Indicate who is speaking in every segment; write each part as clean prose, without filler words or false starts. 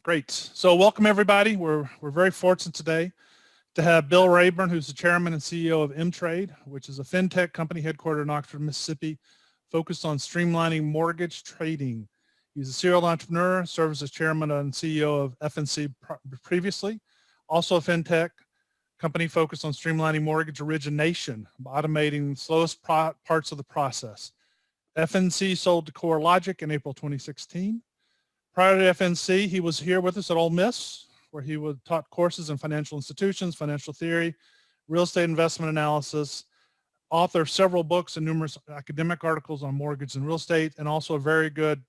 Speaker 1: Great. So welcome everybody. We're very fortunate today to have Bill Rayburn, who's the chairman and CEO of M-Trade, which is a FinTech company headquartered in Oxford, Mississippi, focused on streamlining mortgage trading. He's a serial entrepreneur, serves as chairman and CEO of FNC previously, also a FinTech company focused on streamlining mortgage origination, automating the slowest parts of the process. FNC sold to CoreLogic in April 2016. Prior to FNC, he was here with us at Ole Miss, where he taught courses in financial institutions, financial theory, real estate investment analysis, author of several books and numerous academic articles on mortgage and real estate, and also a very good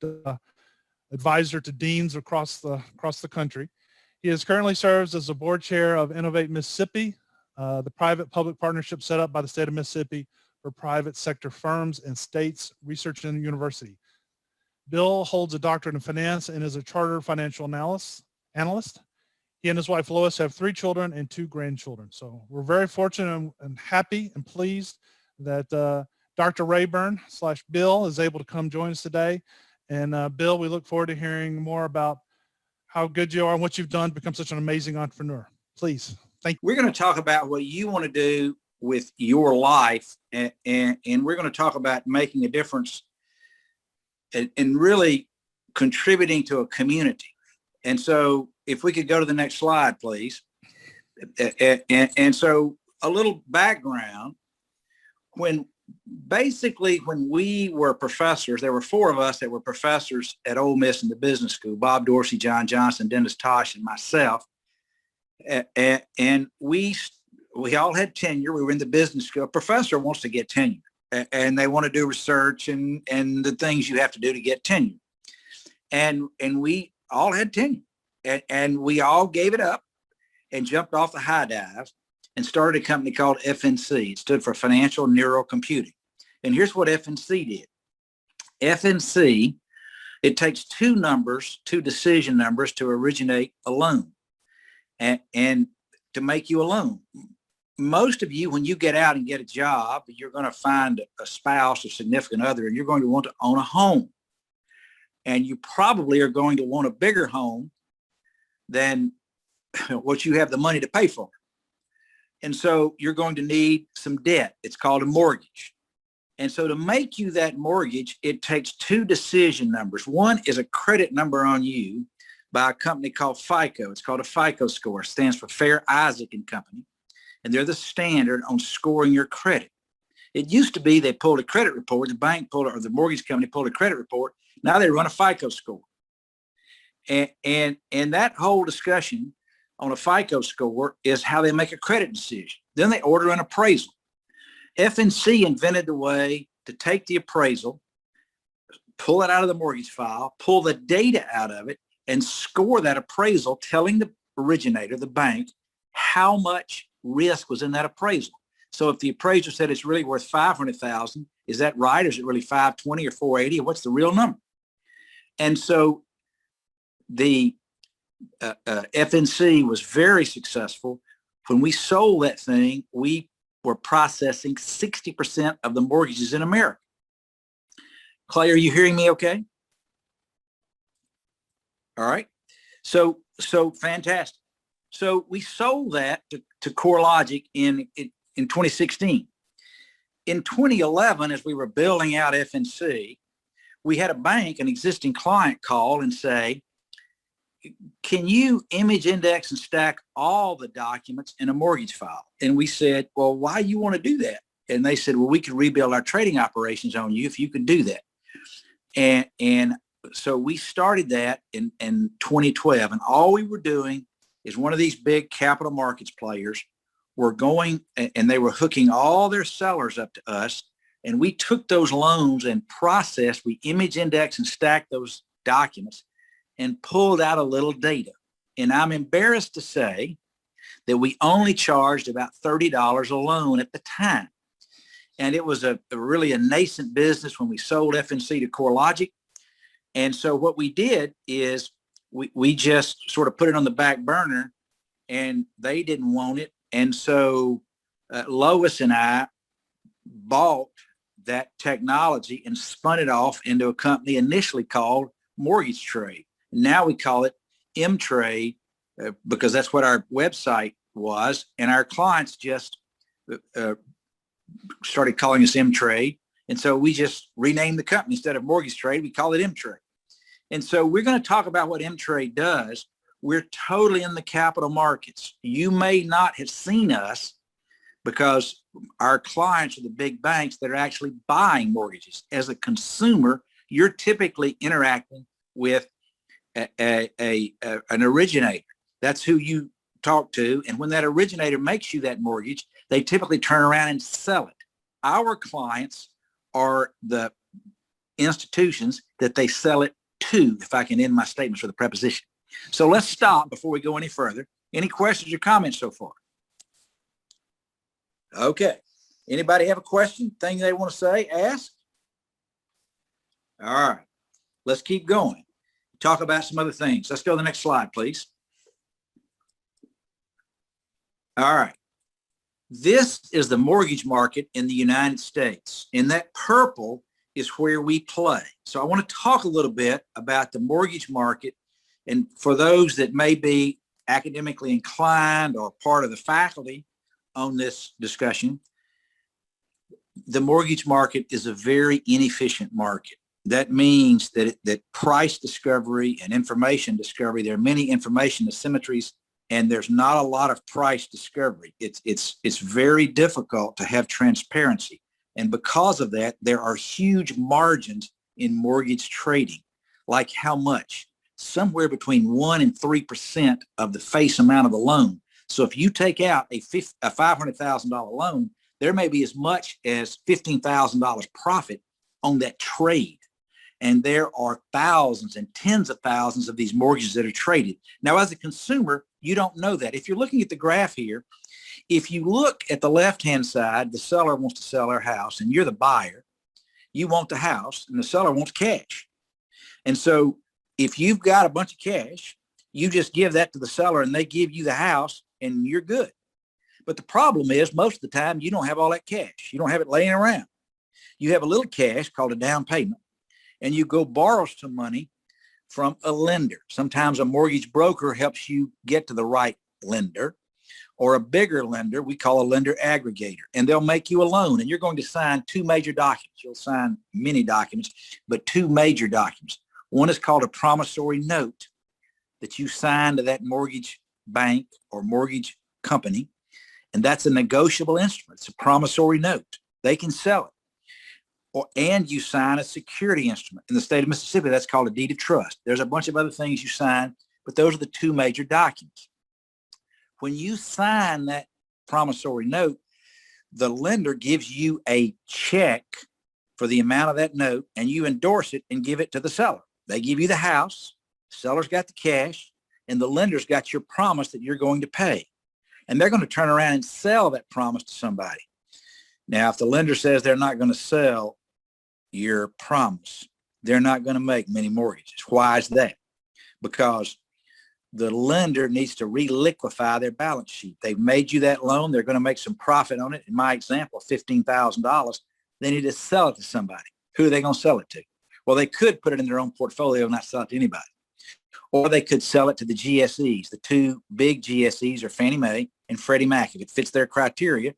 Speaker 1: advisor to deans across the country. He is currently serves as the board chair of Innovate Mississippi, the private-public partnership set up by the state of Mississippi for private sector firms and states, research and university. Bill holds a doctorate in finance and is a chartered financial analyst. He and his wife Lois have 3 children and 2 grandchildren. So we're very fortunate and happy and pleased that Dr. Rayburn / Bill is able to come join us today. And Bill, we look forward to hearing more about how good you are and what you've done to become such an amazing entrepreneur. Please, thank you.
Speaker 2: We're going to talk about what you want to do with your life, and we're going to talk about making a difference and really contributing to a community. And so if we could go to the next slide, please. And so a little background, when we were professors, there were 4 of us that were professors at Ole Miss in the business school, Bob Dorsey, John Johnson, Dennis Tosh, and myself. And we all had tenure. We were in the business school. A professor wants to get tenure, and they want to do research and the things you have to do to get tenure. And we all had tenure, and we all gave it up and jumped off the high dive and started a company called FNC. It stood for Financial Neural Computing. And here's what FNC did. FNC, it takes 2 decision numbers to originate a loan and to make you a loan. Most of you, when you get out and get a job, you're going to find a spouse or significant other, and you're going to want to own a home. And you probably are going to want a bigger home than what you have the money to pay for. And so you're going to need some debt. It's called a mortgage. And so to make you that mortgage, it takes 2 decision numbers. One is a credit number on you by a company called FICO. It's called a FICO score. It stands for Fair Isaac and Company. And they're the standard on scoring your credit. It used to be they pulled a credit report, the bank pulled it, or the mortgage company pulled a credit report. Now they run a FICO score. And that whole discussion on a FICO score is how they make a credit decision. Then they order an appraisal. FNC invented the way to take the appraisal, pull it out of the mortgage file, pull the data out of it, and score that appraisal, telling the originator, the bank, how much risk was in that appraisal. So if the appraiser said it's really worth $500,000, is that right? Or is it really 520 or 480? Or what's the real number? And so the FNC was very successful. When we sold that thing, we were processing 60% of the mortgages in America. Clay, are you hearing me okay? All right. So fantastic. So we sold that to CoreLogic in 2016. In 2011, as we were building out FNC, we had a bank, an existing client, call and say, can you image, index, and stack all the documents in a mortgage file? And we said, well, why do you want to do that? And they said, well, we could rebuild our trading operations on you if you could do that. And so we started that in 2012. And all we were doing is one of these big capital markets players were going, and they were hooking all their sellers up to us. And we took those loans and processed, we image, index, and stacked those documents and pulled out a little data. And I'm embarrassed to say that we only charged about $30 a loan at the time. And it was really a nascent business when we sold FNC to CoreLogic. And so what we did is we just sort of put it on the back burner, and they didn't want it. And so Lois and I bought that technology and spun it off into a company initially called Mortgage Trade. Now we call it M-Trade because that's what our website was, and our clients just started calling us M-Trade. And so we just renamed the company. Instead of Mortgage Trade, we call it M-Trade. And so we're going to talk about what M-Trade does. We're totally in the capital markets. You may not have seen us because our clients are the big banks that are actually buying mortgages. As a consumer, you're typically interacting with an originator. That's who you talk to. And when that originator makes you that mortgage, they typically turn around and sell it. Our clients are the institutions that they sell it to, if I can end my statements with a preposition. So let's stop before we go any further. Any questions or comments so far? Okay. Anybody have a question, thing they want to say, ask? All right. Let's keep going. Talk about some other things. Let's go to the next slide, please. All right. This is the mortgage market in the United States. And that purple is where we play. So I want to talk a little bit about the mortgage market. And for those that may be academically inclined or part of the faculty on this discussion, the mortgage market is a very inefficient market. That means that price discovery and information discovery, there are many information asymmetries, and there's not a lot of price discovery. It's very difficult to have transparency. And because of that, there are huge margins in mortgage trading. Like how much? Somewhere between 1% and 3% of the face amount of the loan. So if you take out a $500,000 loan, there may be as much as $15,000 profit on that trade. And there are thousands and tens of thousands of these mortgages that are traded. Now, as a consumer, you don't know that. If you're looking at the graph here, if you look at the left-hand side, the seller wants to sell their house and you're the buyer. You want the house and the seller wants cash. And so if you've got a bunch of cash, you just give that to the seller and they give you the house and you're good. But the problem is most of the time you don't have all that cash. You don't have it laying around. You have a little cash called a down payment and you go borrow some money from a lender. Sometimes a mortgage broker helps you get to the right lender, or a bigger lender we call a lender aggregator, and they'll make you a loan and you're going to sign two major documents. You'll sign many documents, but two major documents. One is called a promissory note that you sign to that mortgage bank or mortgage company, and that's a negotiable instrument. It's a promissory note. They can sell it. And you sign a security instrument. In the state of Mississippi, that's called a deed of trust. There's a bunch of other things you sign, but those are the two major documents. When you sign that promissory note, the lender gives you a check for the amount of that note, and you endorse it and give it to the seller. They give you the house, the seller's got the cash, and the lender's got your promise that you're going to pay. And they're going to turn around and sell that promise to somebody. Now, if the lender says they're not going to sell your promise, they're not going to make many mortgages. Why is that? Because the lender needs to reliquify their balance sheet. They've made you that loan. They're going to make some profit on it. In my example, $15,000. They need to sell it to somebody. Who are they going to sell it to? Well, they could put it in their own portfolio and not sell it to anybody. Or they could sell it to the GSEs. The two big GSEs are Fannie Mae and Freddie Mac. If it fits their criteria,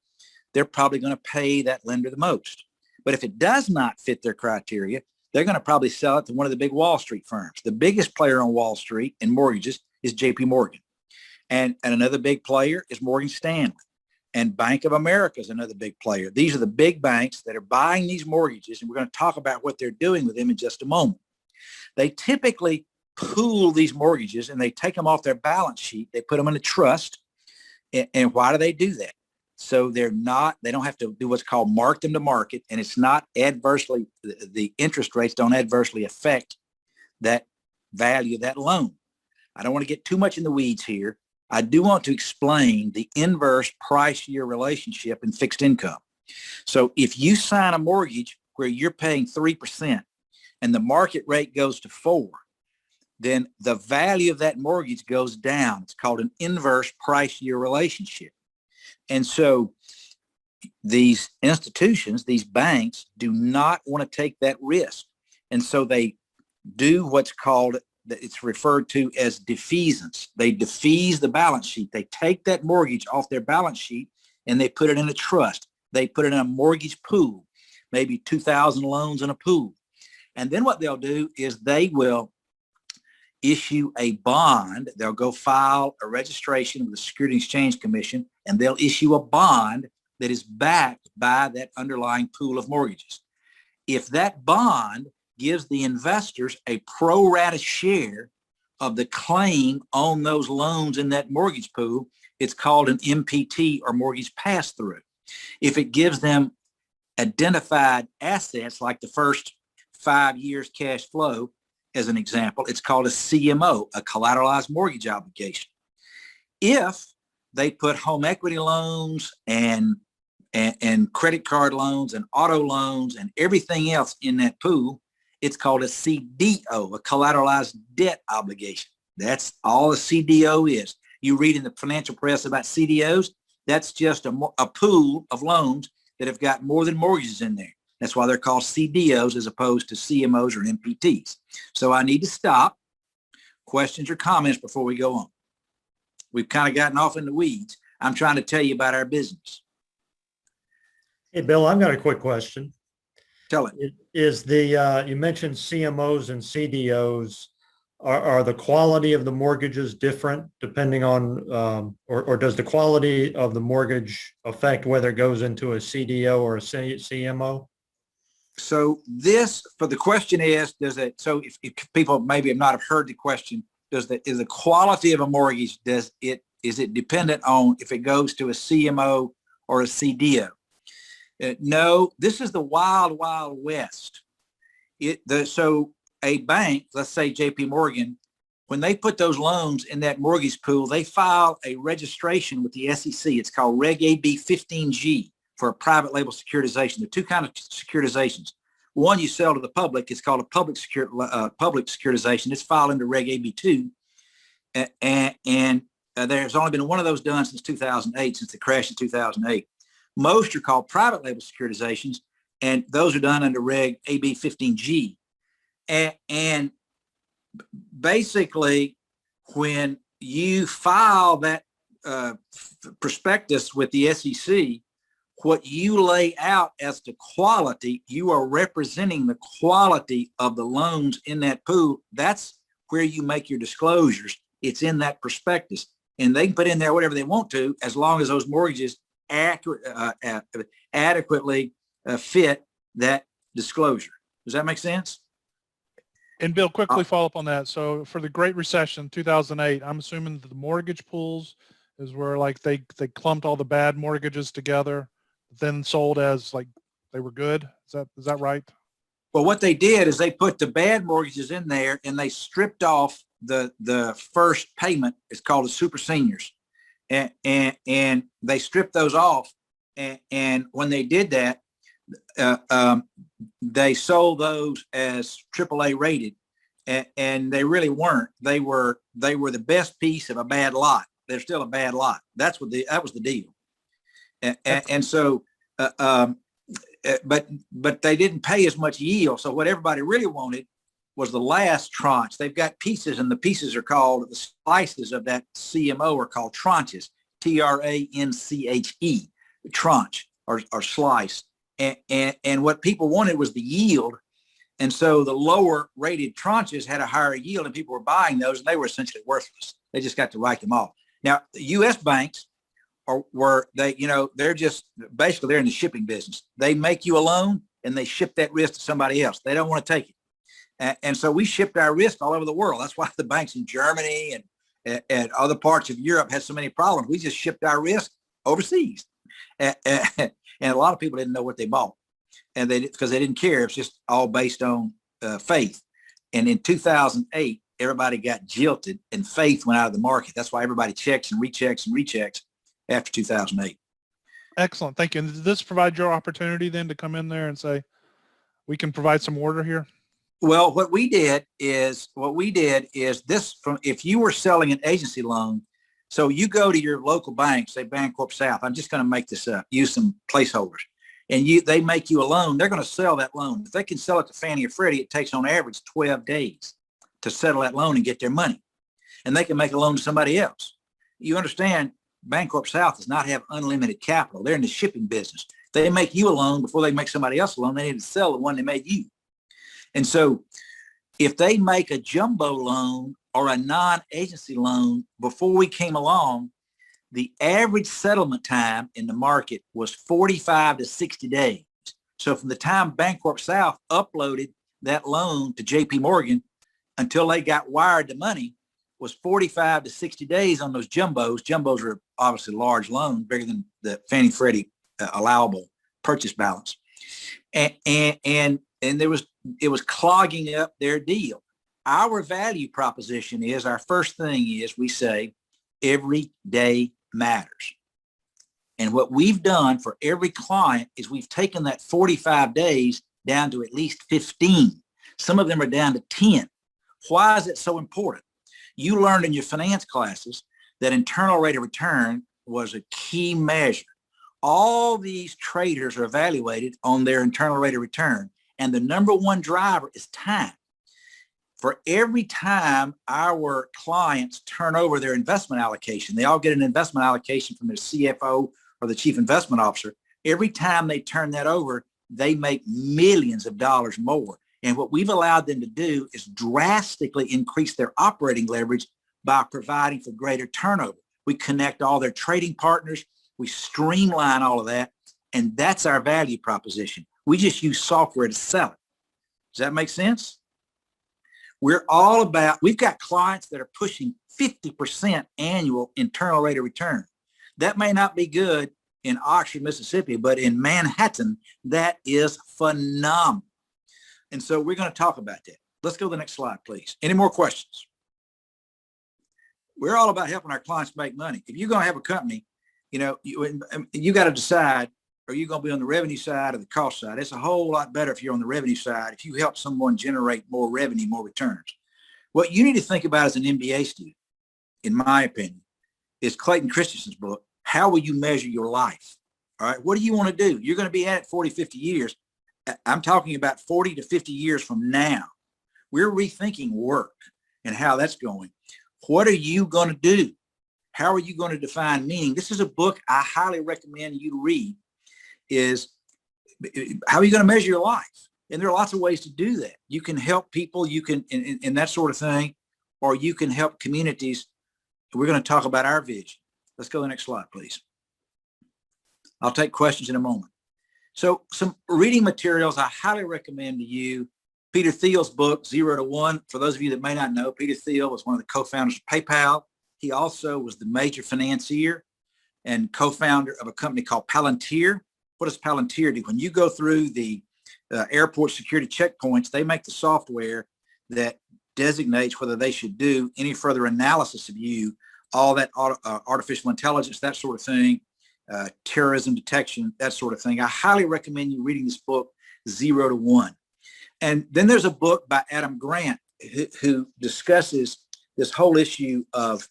Speaker 2: they're probably going to pay that lender the most. But if it does not fit their criteria, they're going to probably sell it to one of the big Wall Street firms. The biggest player on Wall Street in mortgages is JP Morgan. And another big player is Morgan Stanley. And Bank of America is another big player. These are the big banks that are buying these mortgages, and we're going to talk about what they're doing with them in just a moment. They typically pool these mortgages and they take them off their balance sheet. They put them in a trust. And why do they do that? So they don't have to do what's called mark them to market, and it's not adversely, the interest rates don't adversely affect that value of that loan. I don't want to get too much in the weeds here. I do want to explain the inverse price year relationship in fixed income. So if you sign a mortgage where you're paying 3% and the market rate goes to 4%, then the value of that mortgage goes down. It's called an inverse price year relationship. And so these institutions, these banks, do not want to take that risk. And so they do what's called that it's referred to as defeasance. They defease the balance sheet. They take that mortgage off their balance sheet and they put it in a trust. They put it in a mortgage pool, maybe 2,000 loans in a pool. And then what they'll do is they will issue a bond. They'll go file a registration with the Securities and Exchange Commission, and they'll issue a bond that is backed by that underlying pool of mortgages. If that bond gives the investors a pro rata share of the claim on those loans in that mortgage pool, it's called an MPT, or mortgage pass-through. If it gives them identified assets like the first 5 years cash flow, as an example, it's called a CMO, a collateralized mortgage obligation. If they put home equity loans and credit card loans and auto loans and everything else in that pool, it's called a CDO, a collateralized debt obligation. That's all a CDO is. You read in the financial press about CDOs, that's just a pool of loans that have got more than mortgages in there. That's why they're called CDOs as opposed to CMOs or MPTs. So I need to stop. Questions or comments before we go on? We've kind of gotten off in the weeds. I'm trying to tell you about our business.
Speaker 3: Hey, Bill, I've got a quick question.
Speaker 2: Tell it.
Speaker 3: Is the, you mentioned CMOs and CDOs, are the quality of the mortgages different depending on, or does the quality of the mortgage affect whether it goes into a CDO or a CMO?
Speaker 2: So this, for the question is, does it, so if people maybe have not have heard the question, is the quality of a mortgage, is it dependent on if it goes to a CMO or a CDO? No, this is the wild, wild west. So a bank, let's say JP Morgan, when they put those loans in that mortgage pool, they file a registration with the SEC. It's called Reg AB 15G for a private label securitization. There are two kinds of securitizations. One you sell to the public. It's called a public securitization. It's filed under Reg AB 2. And there's only been one of those done since 2008, since the crash in 2008. Most are called private label securitizations, and those are done under Reg AB 15G. And basically, when you file that prospectus with the SEC, what you lay out as to quality, you are representing the quality of the loans in that pool. That's where you make your disclosures. It's in that prospectus, and they can put in there whatever they want to, as long as those mortgages adequately fit that disclosure. Does that make sense?
Speaker 1: And Bill, quickly follow up on that. So for the Great Recession, 2008, I'm assuming that the mortgage pools is where like they clumped all the bad mortgages together, then sold as like they were good. Is that right?
Speaker 2: Well, what they did is they put the bad mortgages in there and they stripped off the first payment. It's called the super seniors. And they stripped those off. And when they did that, they sold those as AAA rated, and they really weren't. They were the best piece of a bad lot. They're still a bad lot. That was the deal. And so, but they didn't pay as much yield. So what everybody really wanted was the last tranche. They've got pieces, and the pieces are called, the slices of that CMO are called tranches, TRANCHE, tranche or slice. And what people wanted was the yield. And so the lower rated tranches had a higher yield, and people were buying those, and they were essentially worthless. They just got to write them off. Now, the U.S. banks they're just basically, they're in the shipping business. They make you a loan and they ship that risk to somebody else. They don't want to take it. And so we shipped our risk all over the world. That's why the banks in Germany and other parts of Europe had so many problems. We just shipped our risk overseas. And a lot of people didn't know what they bought, and because they didn't care. It's just all based on faith. And in 2008, everybody got jilted, and faith went out of the market. That's why everybody checks and rechecks after 2008.
Speaker 1: Excellent. Thank you. And does this provide your opportunity then to come in there and say, we can provide some order here?
Speaker 2: Well, what we did is this, if you were selling an agency loan, so you go to your local bank, say Bancorp South, I'm just going to make this up, use some placeholders, and they make you a loan. They're going to sell that loan. If they can sell it to Fannie or Freddie, it takes on average 12 days to settle that loan and get their money. And they can make a loan to somebody else. You understand, Bancorp South does not have unlimited capital. They're in the shipping business. They make you a loan before they make somebody else a loan. They need to sell the one they made you. And so if they make a jumbo loan or a non-agency loan before we came along, the average settlement time in the market was 45 to 60 days. So from the time Bancorp South uploaded that loan to JP Morgan until they got wired the money was 45 to 60 days on those jumbos. Jumbos are obviously large loans, bigger than the Fannie Freddie allowable purchase balance. And it was clogging up their deal. Our value proposition is, our first thing is we say every day matters. And what we've done for every client is we've taken that 45 days down to at least 15. Some of them are down to 10. Why is it so important? You learned in your finance classes that internal rate of return was a key measure. All these traders are evaluated on their internal rate of return, and the number one driver is time. For every time our clients turn over their investment allocation, they all get an investment allocation from their CFO or the chief investment officer. Every time they turn that over, they make millions of dollars more. And what we've allowed them to do is drastically increase their operating leverage by providing for greater turnover. We connect all their trading partners. We streamline all of that. And that's our value proposition. We just use software to sell it. Does that make sense? We're all about, we've got clients that are pushing 50% annual internal rate of return. That may not be good in Oxford, Mississippi, but in Manhattan, that is phenomenal. And so we're going to talk about that. Let's go to the next slide, please. Any more questions? We're all about helping our clients make money. If you're going to have a company, you got to decide, are you going to be on the revenue side or the cost side? It's a whole lot better if you're on the revenue side, if you help someone generate more revenue, more returns. What you need to think about as an MBA student, in my opinion, is Clayton Christensen's book, How Will You Measure Your Life? All right, what do you want to do? You're going to be at it 40, 50 years. I'm talking about 40 to 50 years from now. We're rethinking work and how that's going. What are you going to do? How are you going to define meaning? This is a book I highly recommend you to read. Is how are you going to measure your life? And there are lots of ways to do that. You can help people, you can, and that sort of thing, or you can help communities. We're going to talk about our vision. Let's go to the next slide, please. I'll take questions in a moment. So some reading materials I highly recommend to you. Peter Thiel's book, 0 to 1. For those of you that may not know, Peter Thiel was one of the co-founders of PayPal. He also was the major financier and co-founder of a company called Palantir. What does Palantir do? When you go through the airport security checkpoints, they make the software that designates whether they should do any further analysis of you, all that artificial intelligence, that sort of thing, terrorism detection, that sort of thing. I highly recommend you reading this book, 0 to 1. And then there's a book by Adam Grant who discusses this whole issue of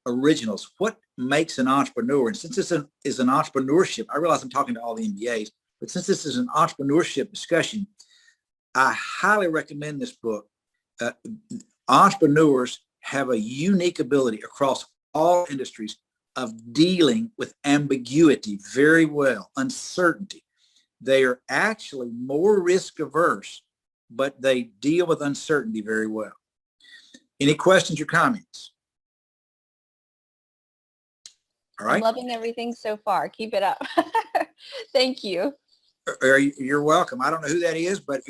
Speaker 2: originals. What makes an entrepreneur? And since this is an entrepreneurship, I realize I'm talking to all the MBAs, but since this is an entrepreneurship discussion, I highly recommend this book. Entrepreneurs have a unique ability across all industries of dealing with ambiguity very well, uncertainty. They are actually more risk averse, but they deal with uncertainty very well. Any questions or comments? All right.
Speaker 4: I'm loving everything so far. Keep it up. Thank you.
Speaker 2: You're welcome. I don't know who that is, but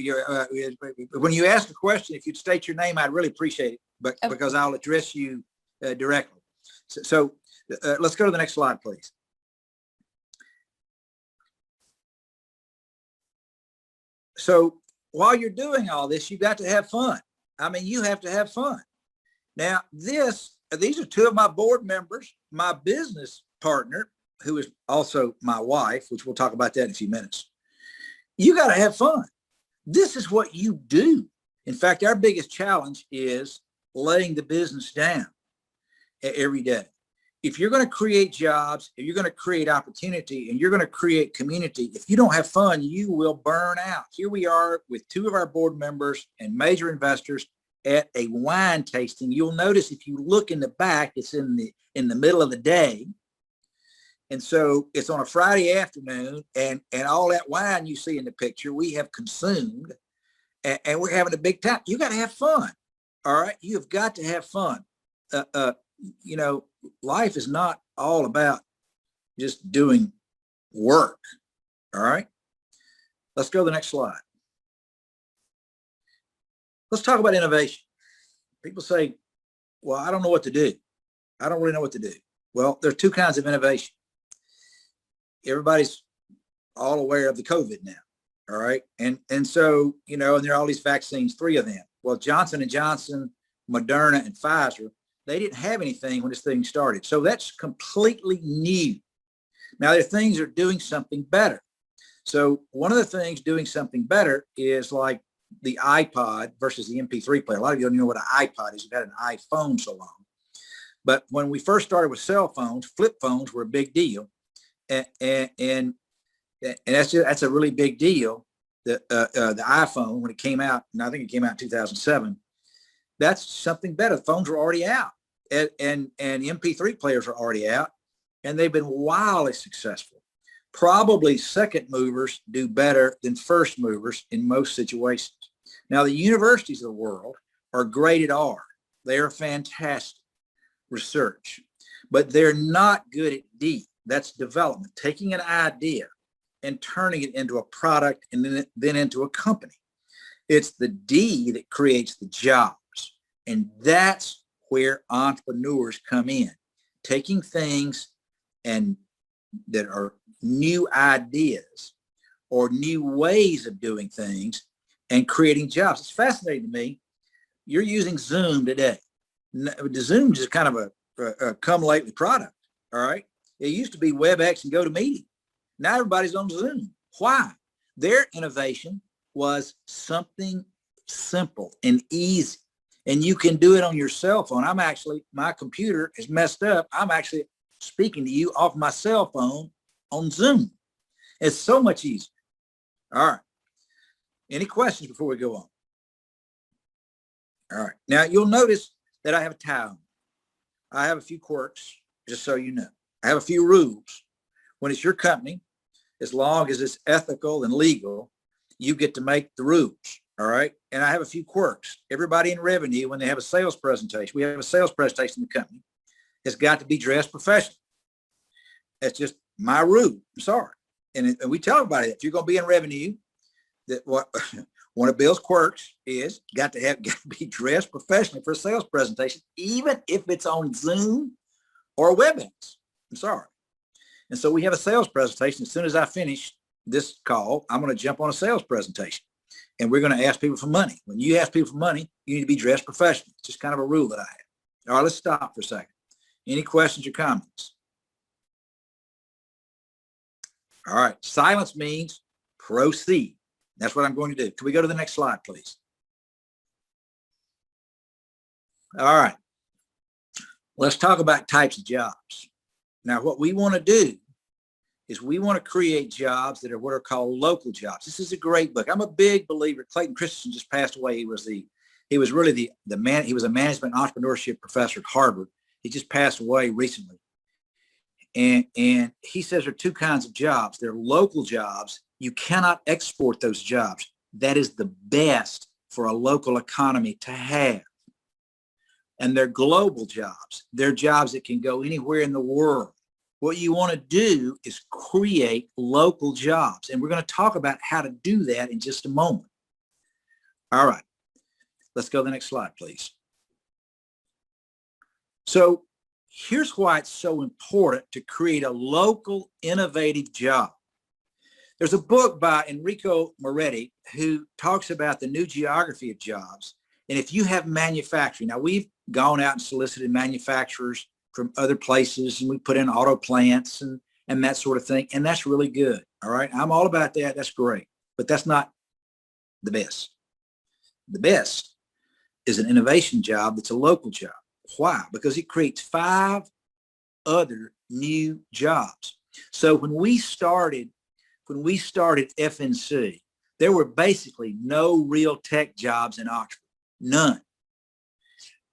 Speaker 2: when you ask a question, if you'd state your name, I'd really appreciate it, but okay, because I'll address you directly. So let's go to the next slide, please. So while you're doing all this, you got to have fun. I mean, you have to have fun. Now, these are two of my board members, my business partner, who is also my wife, which we'll talk about that in a few minutes. You got to have fun. This is what you do. In fact, our biggest challenge is laying the business down every day. If you're going to create jobs, if you're going to create opportunity, and you're going to create community, if you don't have fun, you will burn out. Here we are with two of our board members and major investors, at a wine tasting, you'll notice if you look in the back, it's in the middle of the day. And so it's on a Friday afternoon, and all that wine you see in the picture, we have consumed, and we're having a big time. You got to have fun. All right. You have got to have fun. Life is not all about just doing work. All right. Let's go to the next slide. Let's talk about innovation. People say, well, I don't know what to do. I don't really know what to do. Well, there are two kinds of innovation. Everybody's all aware of the COVID now. All right. And so, and there are all these vaccines, 3 of them. Well, Johnson & Johnson, Moderna, and Pfizer, they didn't have anything when this thing started. So that's completely new. Now, there are things that are doing something better. So one of the things doing something better is like the iPod versus the MP3 player. A lot of you don't even know what an iPod is. You've had an iPhone so long. But when we first started with cell phones, flip phones were a big deal. And that's a really big deal. The iPhone, when it came out, and I think it came out in 2007, that's something better. The phones were already out, and MP3 players are already out, and they've been wildly successful. Probably second movers do better than first movers in most situations. Now, the universities of the world are great at R. They are fantastic research, but they're not good at D. That's development, taking an idea and turning it into a product and then into a company. It's the D that creates the jobs. And that's where entrepreneurs come in, taking things and that are new ideas or new ways of doing things and creating jobs. It's fascinating to me. You're using Zoom today. The Zoom is kind of a come lately product. All right. It used to be WebEx and GoToMeeting. Now everybody's on Zoom. Why? Their innovation was something simple and easy. And you can do it on your cell phone. My computer is messed up. I'm actually speaking to you off my cell phone on Zoom. It's so much easier. All right. Any questions before we go on? All right. Now you'll notice that I have a tie on. I have a few quirks, just so you know. I have a few rules. When it's your company, as long as it's ethical and legal, you get to make the rules. All right. And I have a few quirks. Everybody in revenue, when they have a sales presentation, we have a sales presentation in the company, has got to be dressed professional. That's just my rule. I'm sorry. And we tell everybody that if you're going to be in revenue, that one of Bill's quirks is got to be dressed professionally for a sales presentation, even if it's on Zoom or WebEx. I'm sorry. And so we have a sales presentation. As soon as I finish this call, I'm going to jump on a sales presentation. And we're going to ask people for money. When you ask people for money, you need to be dressed professionally. It's just kind of a rule that I have. All right, let's stop for a second. Any questions or comments? All right, silence means proceed. That's what I'm going to do. Can we go to the next slide, please? All right. Let's talk about types of jobs. Now, what we want to do is we want to create jobs that are what are called local jobs. This is a great book. I'm a big believer. Clayton Christensen just passed away. He was really the man. He was a management entrepreneurship professor at Harvard. He just passed away recently. And he says there are two kinds of jobs. They're local jobs. You cannot export those jobs. That is the best for a local economy to have. And they're global jobs. They're jobs that can go anywhere in the world. What you want to do is create local jobs. And we're going to talk about how to do that in just a moment. All right. Let's go to the next slide, please. So here's why it's so important to create a local, innovative job. There's a book by Enrico Moretti who talks about the new geography of jobs. And if you have manufacturing, now we've gone out and solicited manufacturers from other places, and we put in auto plants and that sort of thing. And that's really good. All right. I'm all about that. That's great. But that's not the best. The best is an innovation job that's a local job. Why? Because it creates 5 other new jobs. So when we started FNC, there were basically no real tech jobs in Oxford. None.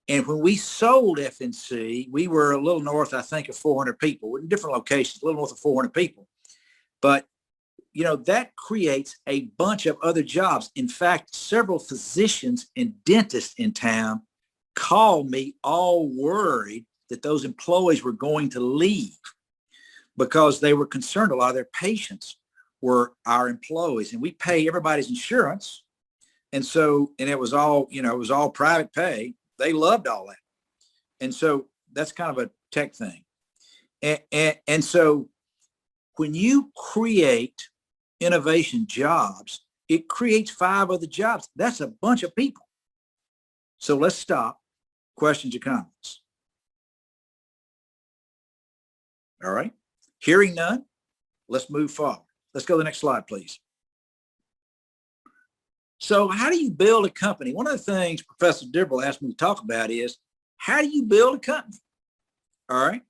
Speaker 2: And when we sold FNC, we were a little north, I think, of 400 people. We're in different locations, a little north of 400 people. But, that creates a bunch of other jobs. In fact, several physicians and dentists in town called me all worried that those employees were going to leave because they were concerned. A lot of their patients were our employees, and we pay everybody's insurance. And so, and it was all, it was all private pay. They loved all that. And so that's kind of a tech thing. And so when you create innovation jobs, it creates 5 other jobs. That's a bunch of people. So let's stop. Questions or comments? All right. Hearing none, let's move forward. Let's go to the next slide, please. So how do you build a company? One of the things Professor Dibrell asked me to talk about is, how do you build a company? All right.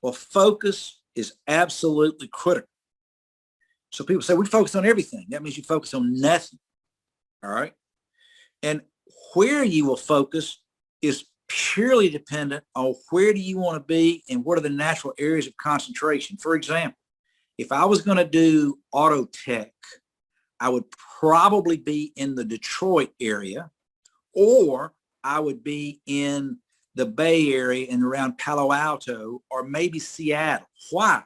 Speaker 2: Well, focus is absolutely critical. So people say, we focus on everything. That means you focus on nothing. All right. And where you will focus is purely dependent on where do you want to be and what are the natural areas of concentration. For example, if I was going to do auto tech, I would probably be in the Detroit area, or I would be in the Bay Area and around Palo Alto, or maybe Seattle. Why?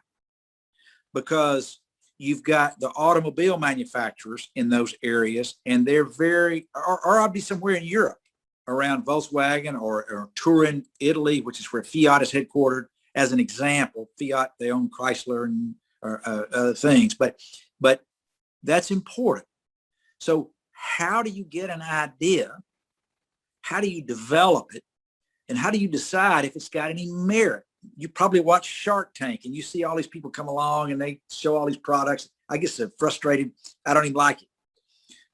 Speaker 2: Because you've got the automobile manufacturers in those areas, and they're or I'll be somewhere in Europe around Volkswagen or Turin, Italy, which is where Fiat is headquartered. As an example, Fiat, they own Chrysler and other things, but that's important. So how do you get an idea? How do you develop it? And how do you decide if it's got any merit? You probably watch Shark Tank and you see all these people come along and they show all these products. I get so frustrated. I don't even like it.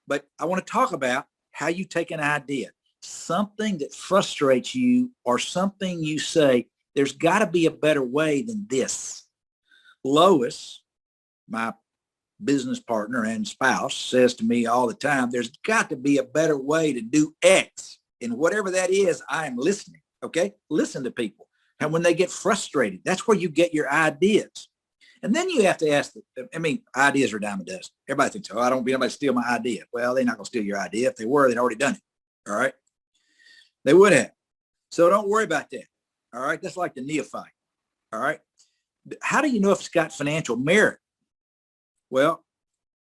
Speaker 2: But I want to talk about how you take an idea, something that frustrates you or something you say, there's got to be a better way than this. Lois, my business partner and spouse, says to me all the time, there's got to be a better way to do X. And whatever that is, I am listening. Okay. Listen to people. And when they get frustrated, that's where you get your ideas. And then you have to ask them, ideas are a dime a dozen. Everybody thinks, I don't be anybody steal my idea. Well, they're not going to steal your idea. If they were, they'd already done it. All right. They would have. So don't worry about that. All right. That's like the neophyte. All right. How do you know if it's got financial merit? Well,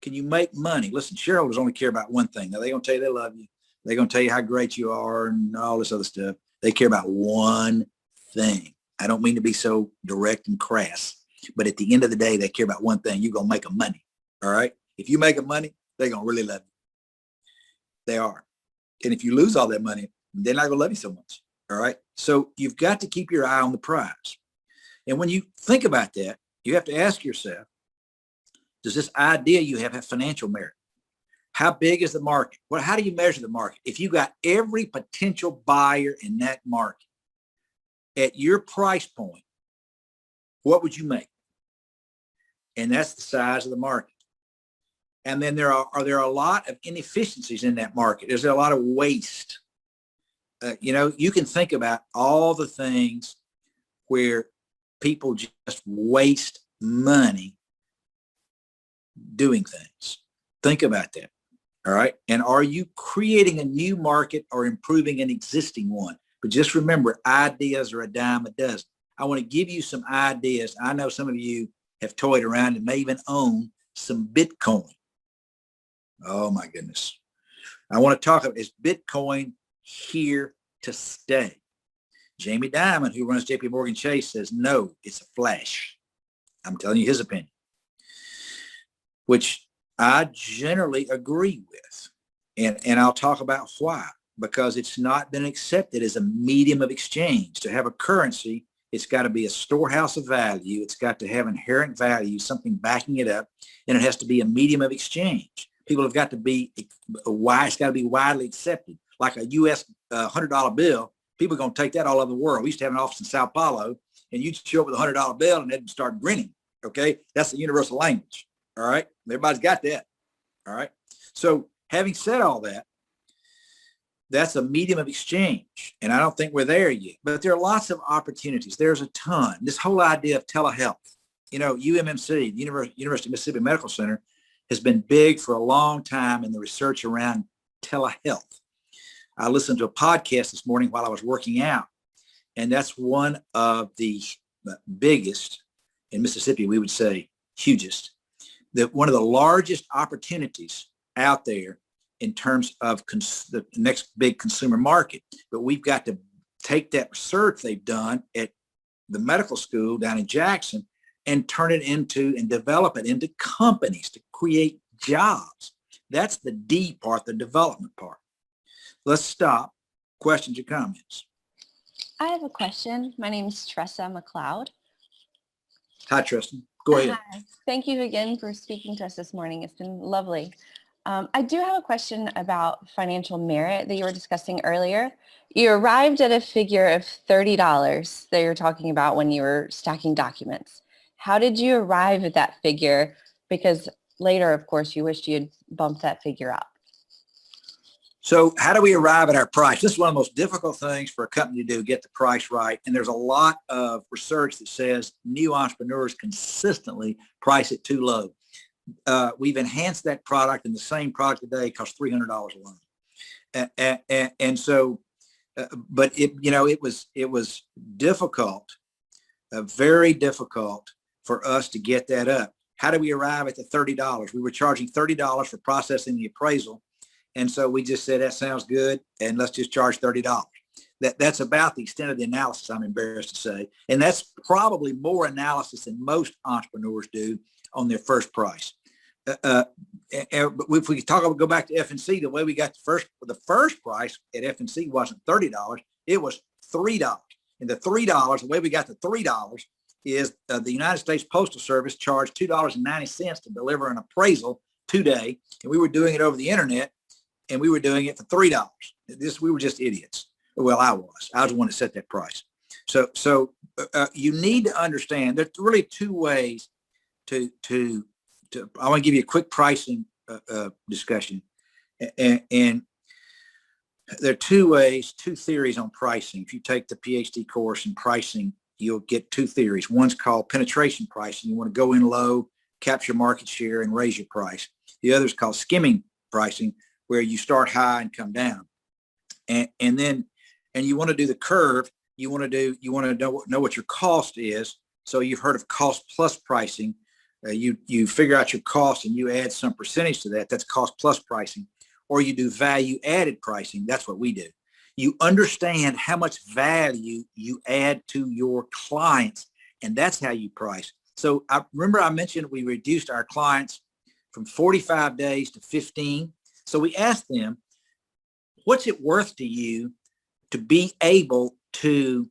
Speaker 2: can you make money? Listen, shareholders only care about one thing. Now, they're going to tell you they love you. They're going to tell you how great you are and all this other stuff. They care about one thing. I don't mean to be so direct and crass, but at the end of the day, they care about one thing. You're going to make them money. All right. If you make them money, they're going to really love you. They are. And if you lose all that money, they're not going to love you so much. All right. So you've got to keep your eye on the prize. And when you think about that, you have to ask yourself, does this idea you have financial merit? How big is the market? Well, how do you measure the market? If you got every potential buyer in that market at your price point, what would you make? And that's the size of the market. And then there are a lot of inefficiencies in that market. There's a lot of waste. You can think about all the things where people just waste money doing things. Think about that. All right. And are you creating a new market or improving an existing one? But just remember, ideas are a dime a dozen. I want to give you some ideas. I know some of you have toyed around and may even own some Bitcoin. Oh my goodness. I want to talk about, is Bitcoin here to stay? Jamie Dimon, who runs JP Morgan Chase, says, no, it's a flash. I'm telling you his opinion, which I generally agree with. And I'll talk about why. Because it's not been accepted as a medium of exchange. To have a currency, it's got to be a storehouse of value. It's got to have inherent value, something backing it up, and it has to be a medium of exchange. People have got to be, it's got to be widely accepted. Like a U.S. $100 bill, people are going to take that all over the world. We used to have an office in Sao Paulo, and you'd show up with a $100 bill, and they'd start grinning. Okay, that's the universal language. All right, everybody's got that. All right. So having said all that, That's a medium of exchange. And I don't think we're there yet, but there are lots of opportunities. There's a ton. This whole idea of telehealth, UMMC, the University of Mississippi Medical Center, has been big for a long time in the research around telehealth. I listened to a podcast this morning while I was working out, and that's one of the biggest in Mississippi, we would say hugest, one of the largest opportunities out there in terms of the next big consumer market. But we've got to take that research they've done at the medical school down in Jackson and turn it into and develop it into companies to create jobs. That's the D part, the development part. Let's stop. Questions or comments?
Speaker 4: I have a question. My name is Tressa McLeod.
Speaker 2: Hi, Tristan. Go ahead.
Speaker 4: Hi. Thank you again for speaking to us this morning. It's been lovely. I do have a question about financial merit that you were discussing earlier. You arrived at a figure of $30 that you were talking about when you were stacking documents. How did you arrive at that figure? Because later, of course, you wished you had bumped that figure up.
Speaker 2: So how do we arrive at our price? This is one of the most difficult things for a company to do, get the price right. And there's a lot of research that says new entrepreneurs consistently price it too low. We've enhanced that product, and the same product today costs $300 alone. And so, but it was difficult, very difficult for us to get that up. How do we arrive at the $30? We were charging $30 for processing the appraisal. And so we just said, that sounds good, and let's just charge $30. That's about the extent of the analysis, I'm embarrassed to say. And that's probably more analysis than most entrepreneurs do on their first price. But if we go back to FNC, the way we got the first price at FNC wasn't $30, it was $3. And the $3, the way we got to $3 is the United States Postal Service charged $2.90 to deliver an appraisal today. And we were doing it over the internet, and we were doing it for $3. We were just idiots. Well, I was the one that set that price. So you need to understand there's really two ways to I want to give you a quick pricing discussion. And there are two theories on pricing. If you take the PhD course in pricing, you'll get two theories. One's called penetration pricing. You want to go in low, capture market share, and raise your price. The other is called skimming pricing, where you start high and come down. And you want to do the curve. You want to know what your cost is. So you've heard of cost plus pricing. You figure out your cost and you add some percentage to that. That's cost plus pricing. Or you do value added pricing. That's what we do. You understand how much value you add to your clients, and that's how you price. So I mentioned we reduced our clients from 45 days to 15. So we asked them, what's it worth to you to be able to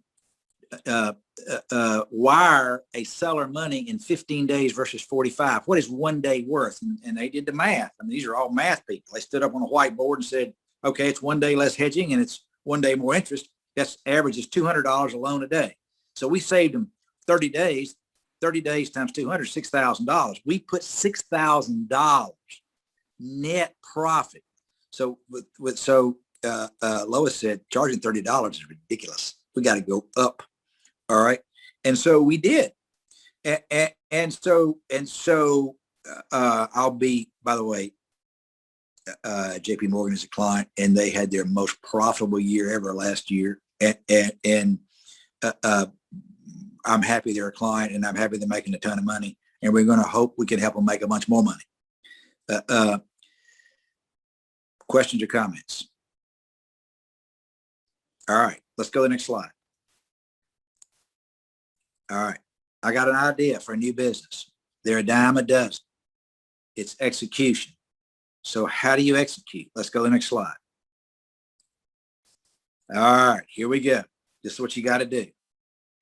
Speaker 2: wire a seller money in 15 days versus 45? What is 1 day worth? And they did the math. I mean, these are all math people. They stood up on a whiteboard and said, okay, it's 1 day less hedging and it's 1 day more interest. That's average is $200 a loan a day. So we saved them 30 days times 200, $6,000. We put $6,000 net profit. So Lois said, charging $30 is ridiculous. We got to go up. All right. And so we did. And so I'll be, by the way, JP Morgan is a client, and they had their most profitable year ever last year. And I'm happy they're a client, and I'm happy they're making a ton of money, and we're going to hope we can help them make a bunch more money. Questions or comments? All right, let's go to the next slide. All right, I got an idea for a new business. They're a dime a dozen. It's execution. So how do you execute? Let's go to the next slide. All right, here we go. This is what you got to do.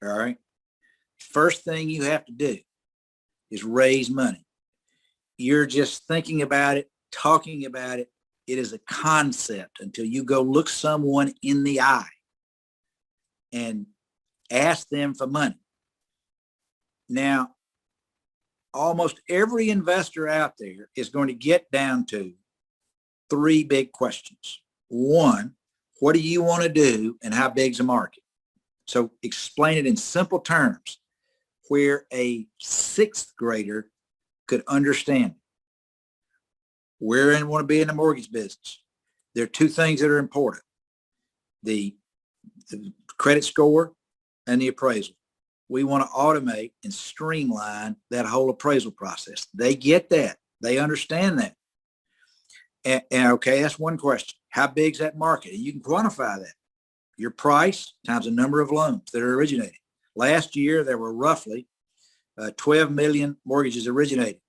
Speaker 2: All right. First thing you have to do is raise money. You're just thinking about it, talking about it. It is a concept until you go look someone in the eye and ask them for money. Now, almost every investor out there is going to get down to three big questions. One, what do you want to do and how big's the market? So explain it in simple terms where a sixth grader could understand. Where I want to be in the mortgage business. There are two things that are important. The credit score and the appraisal. We want to automate and streamline that whole appraisal process. They get that. They understand that. And okay, that's one question. How big is that market? And you can quantify that. Your price times the number of loans that are originating. Last year, there were roughly 12 million mortgages originated.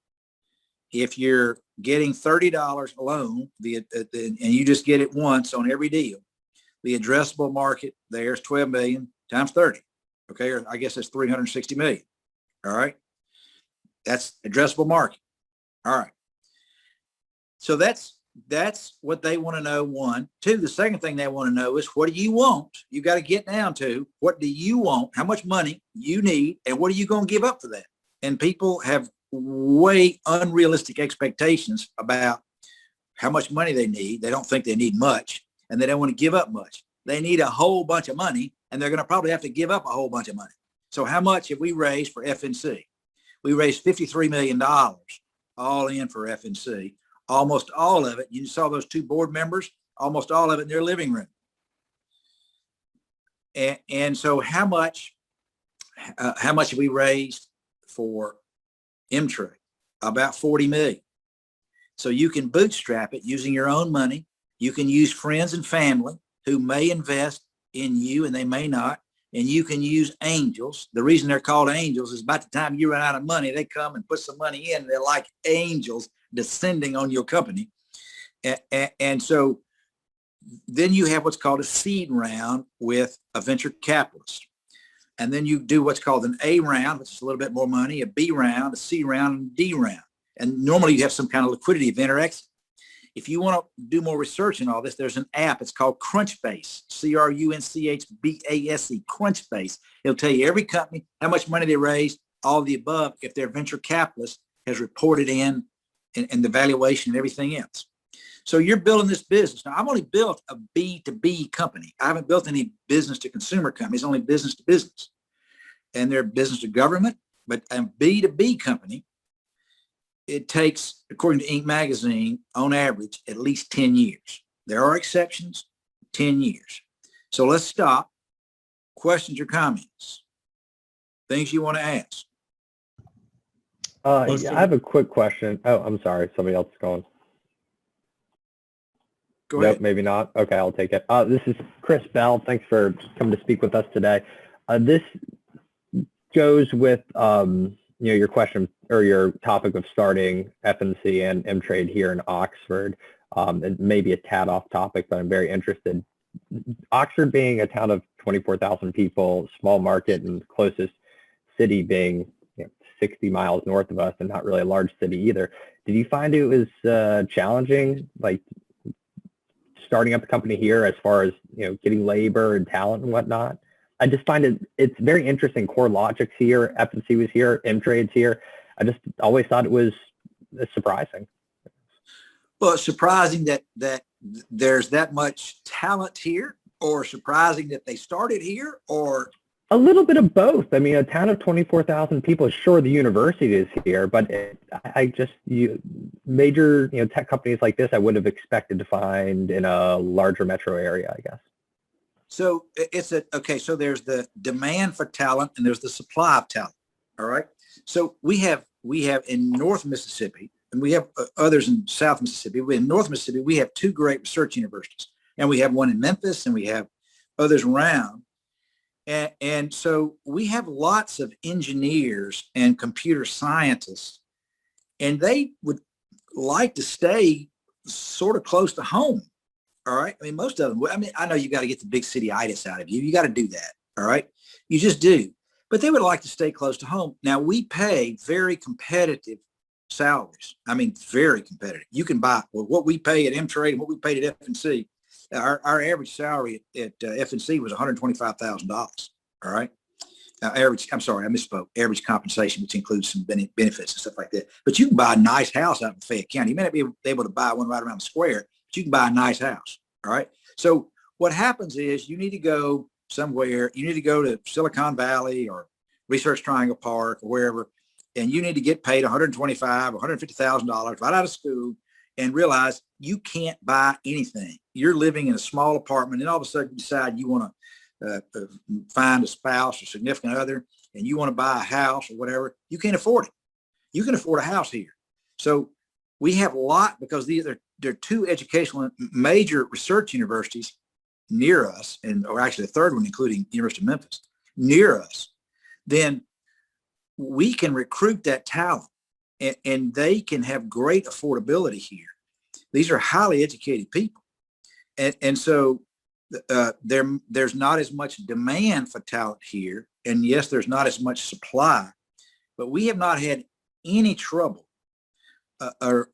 Speaker 2: If you're getting $30 a loan, and you just get it once on every deal, the addressable market there is 12 million times 30. Okay, or I guess that's 360 million. All right, that's addressable market. All right, so that's what they want to know. One, two. The second thing they want to know is, what do you want? You got to get down to, what do you want? How much money you need, and what are you going to give up for that? And people have way unrealistic expectations about how much money they need. They don't think they need much, and they don't want to give up much. They need a whole bunch of money, and they're going to probably have to give up a whole bunch of money. So how much have we raised for FNC? We raised $53 million all in for FNC. Almost all of it, you saw those two board members, almost all of it in their living room. And so how much have we raised for M-Trade? About 40 million. So you can bootstrap it using your own money. You can use friends and family who may invest in you and they may not. And you can use angels. The reason they're called angels is about the time you run out of money, they come and put some money in. They're like angels descending on your company. And so then you have what's called a seed round with a venture capitalist. And then you do what's called an A round, which is a little bit more money, a B round, a C round, and a D round. And normally you have some kind of liquidity event or exit. If you want to do more research in all this, there's an app. It's called Crunchbase, Crunchbase, Crunchbase. It'll tell you every company, how much money they raised, all of the above, if their venture capitalist has reported in and the valuation and everything else. So you're building this business. Now, I've only built a B2B company. I haven't built any business to consumer companies, only business to business. And they're business to government, but a B2B company, it takes, according to Inc. magazine, on average, at least 10 years. There are exceptions, 10 years. So let's stop. Questions or comments? Things you want to ask?
Speaker 5: Yeah, I have a quick question. Oh, I'm sorry. Somebody else is going.
Speaker 2: Go ahead.
Speaker 5: Nope, maybe not. Okay, I'll take it. This is Chris Bell. Thanks for coming to speak with us today. This goes with your question or your topic of starting FNC and M-Trade here in Oxford. It may be a tad off topic, but I'm very interested. Oxford being a town of 24,000 people, small market, and closest city being 60 miles north of us and not really a large city either. Did you find it was challenging, like starting up a company here as far as, getting labor and talent and whatnot? I just find it's very interesting. CoreLogic's here, FNC was here, M-Trade's here. I just always thought it was surprising.
Speaker 2: Well, it's surprising that there's that much talent here, or surprising that they started here, or
Speaker 5: a little bit of both. I mean, a town of 24,000 people, sure, the university is here, but major tech companies like this I would have expected to find in a larger metro area, I guess.
Speaker 2: So so there's the demand for talent and there's the supply of talent. All right. So we have in North Mississippi, and we have others in South Mississippi. In North Mississippi, we have two great research universities, and we have one in Memphis, and we have others around. And so we have lots of engineers and computer scientists, and they would like to stay sort of close to home. All right. I mean, most of them, I know you got to get the big city-itis out of you. You got to do that. All right. You just do. But they would like to stay close to home. Now, we pay very competitive salaries. I mean, very competitive. You can buy what we pay at M-Trade and what we paid at FNC. Our average salary at FNC was $125,000. All right. I'm sorry, I misspoke. Average compensation, which includes some benefits and stuff like that. But you can buy a nice house out in Fayette County. You may not be able to buy one right around the square, but you can buy a nice house. All right. So what happens is you need to go somewhere, you need to go to Silicon Valley or Research Triangle Park or wherever, and you need to get paid $125,000, $150,000 right out of school and realize you can't buy anything. You're living in a small apartment, and all of a sudden you decide you want to find a spouse or significant other, and you want to buy a house or whatever. You can't afford it. You can afford a house here. So we have a lot, because there are two educational major research universities near us, or actually the third one, including University of Memphis, near us. Then we can recruit that talent, and they can have great affordability here. These are highly educated people. And so there's not as much demand for talent here. And yes, there's not as much supply, but we have not had any trouble. I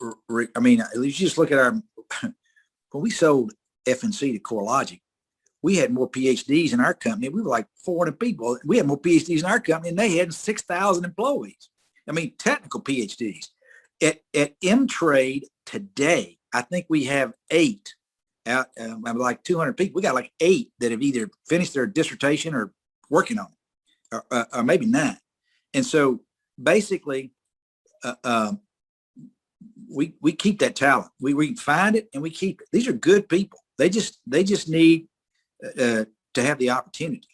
Speaker 2: mean, you just look at when we sold FNC to CoreLogic, we had more PhDs in our company. We were like 400 people. We had more PhDs in our company, and they had 6,000 employees. I mean, technical PhDs. At M-Trade today, I think we have 8 out of like 200 people. We got like 8 that have either finished their dissertation or working on it, or maybe 9. And so basically, we keep that talent. We find it and we keep it. These are good people. They just need to have the opportunity.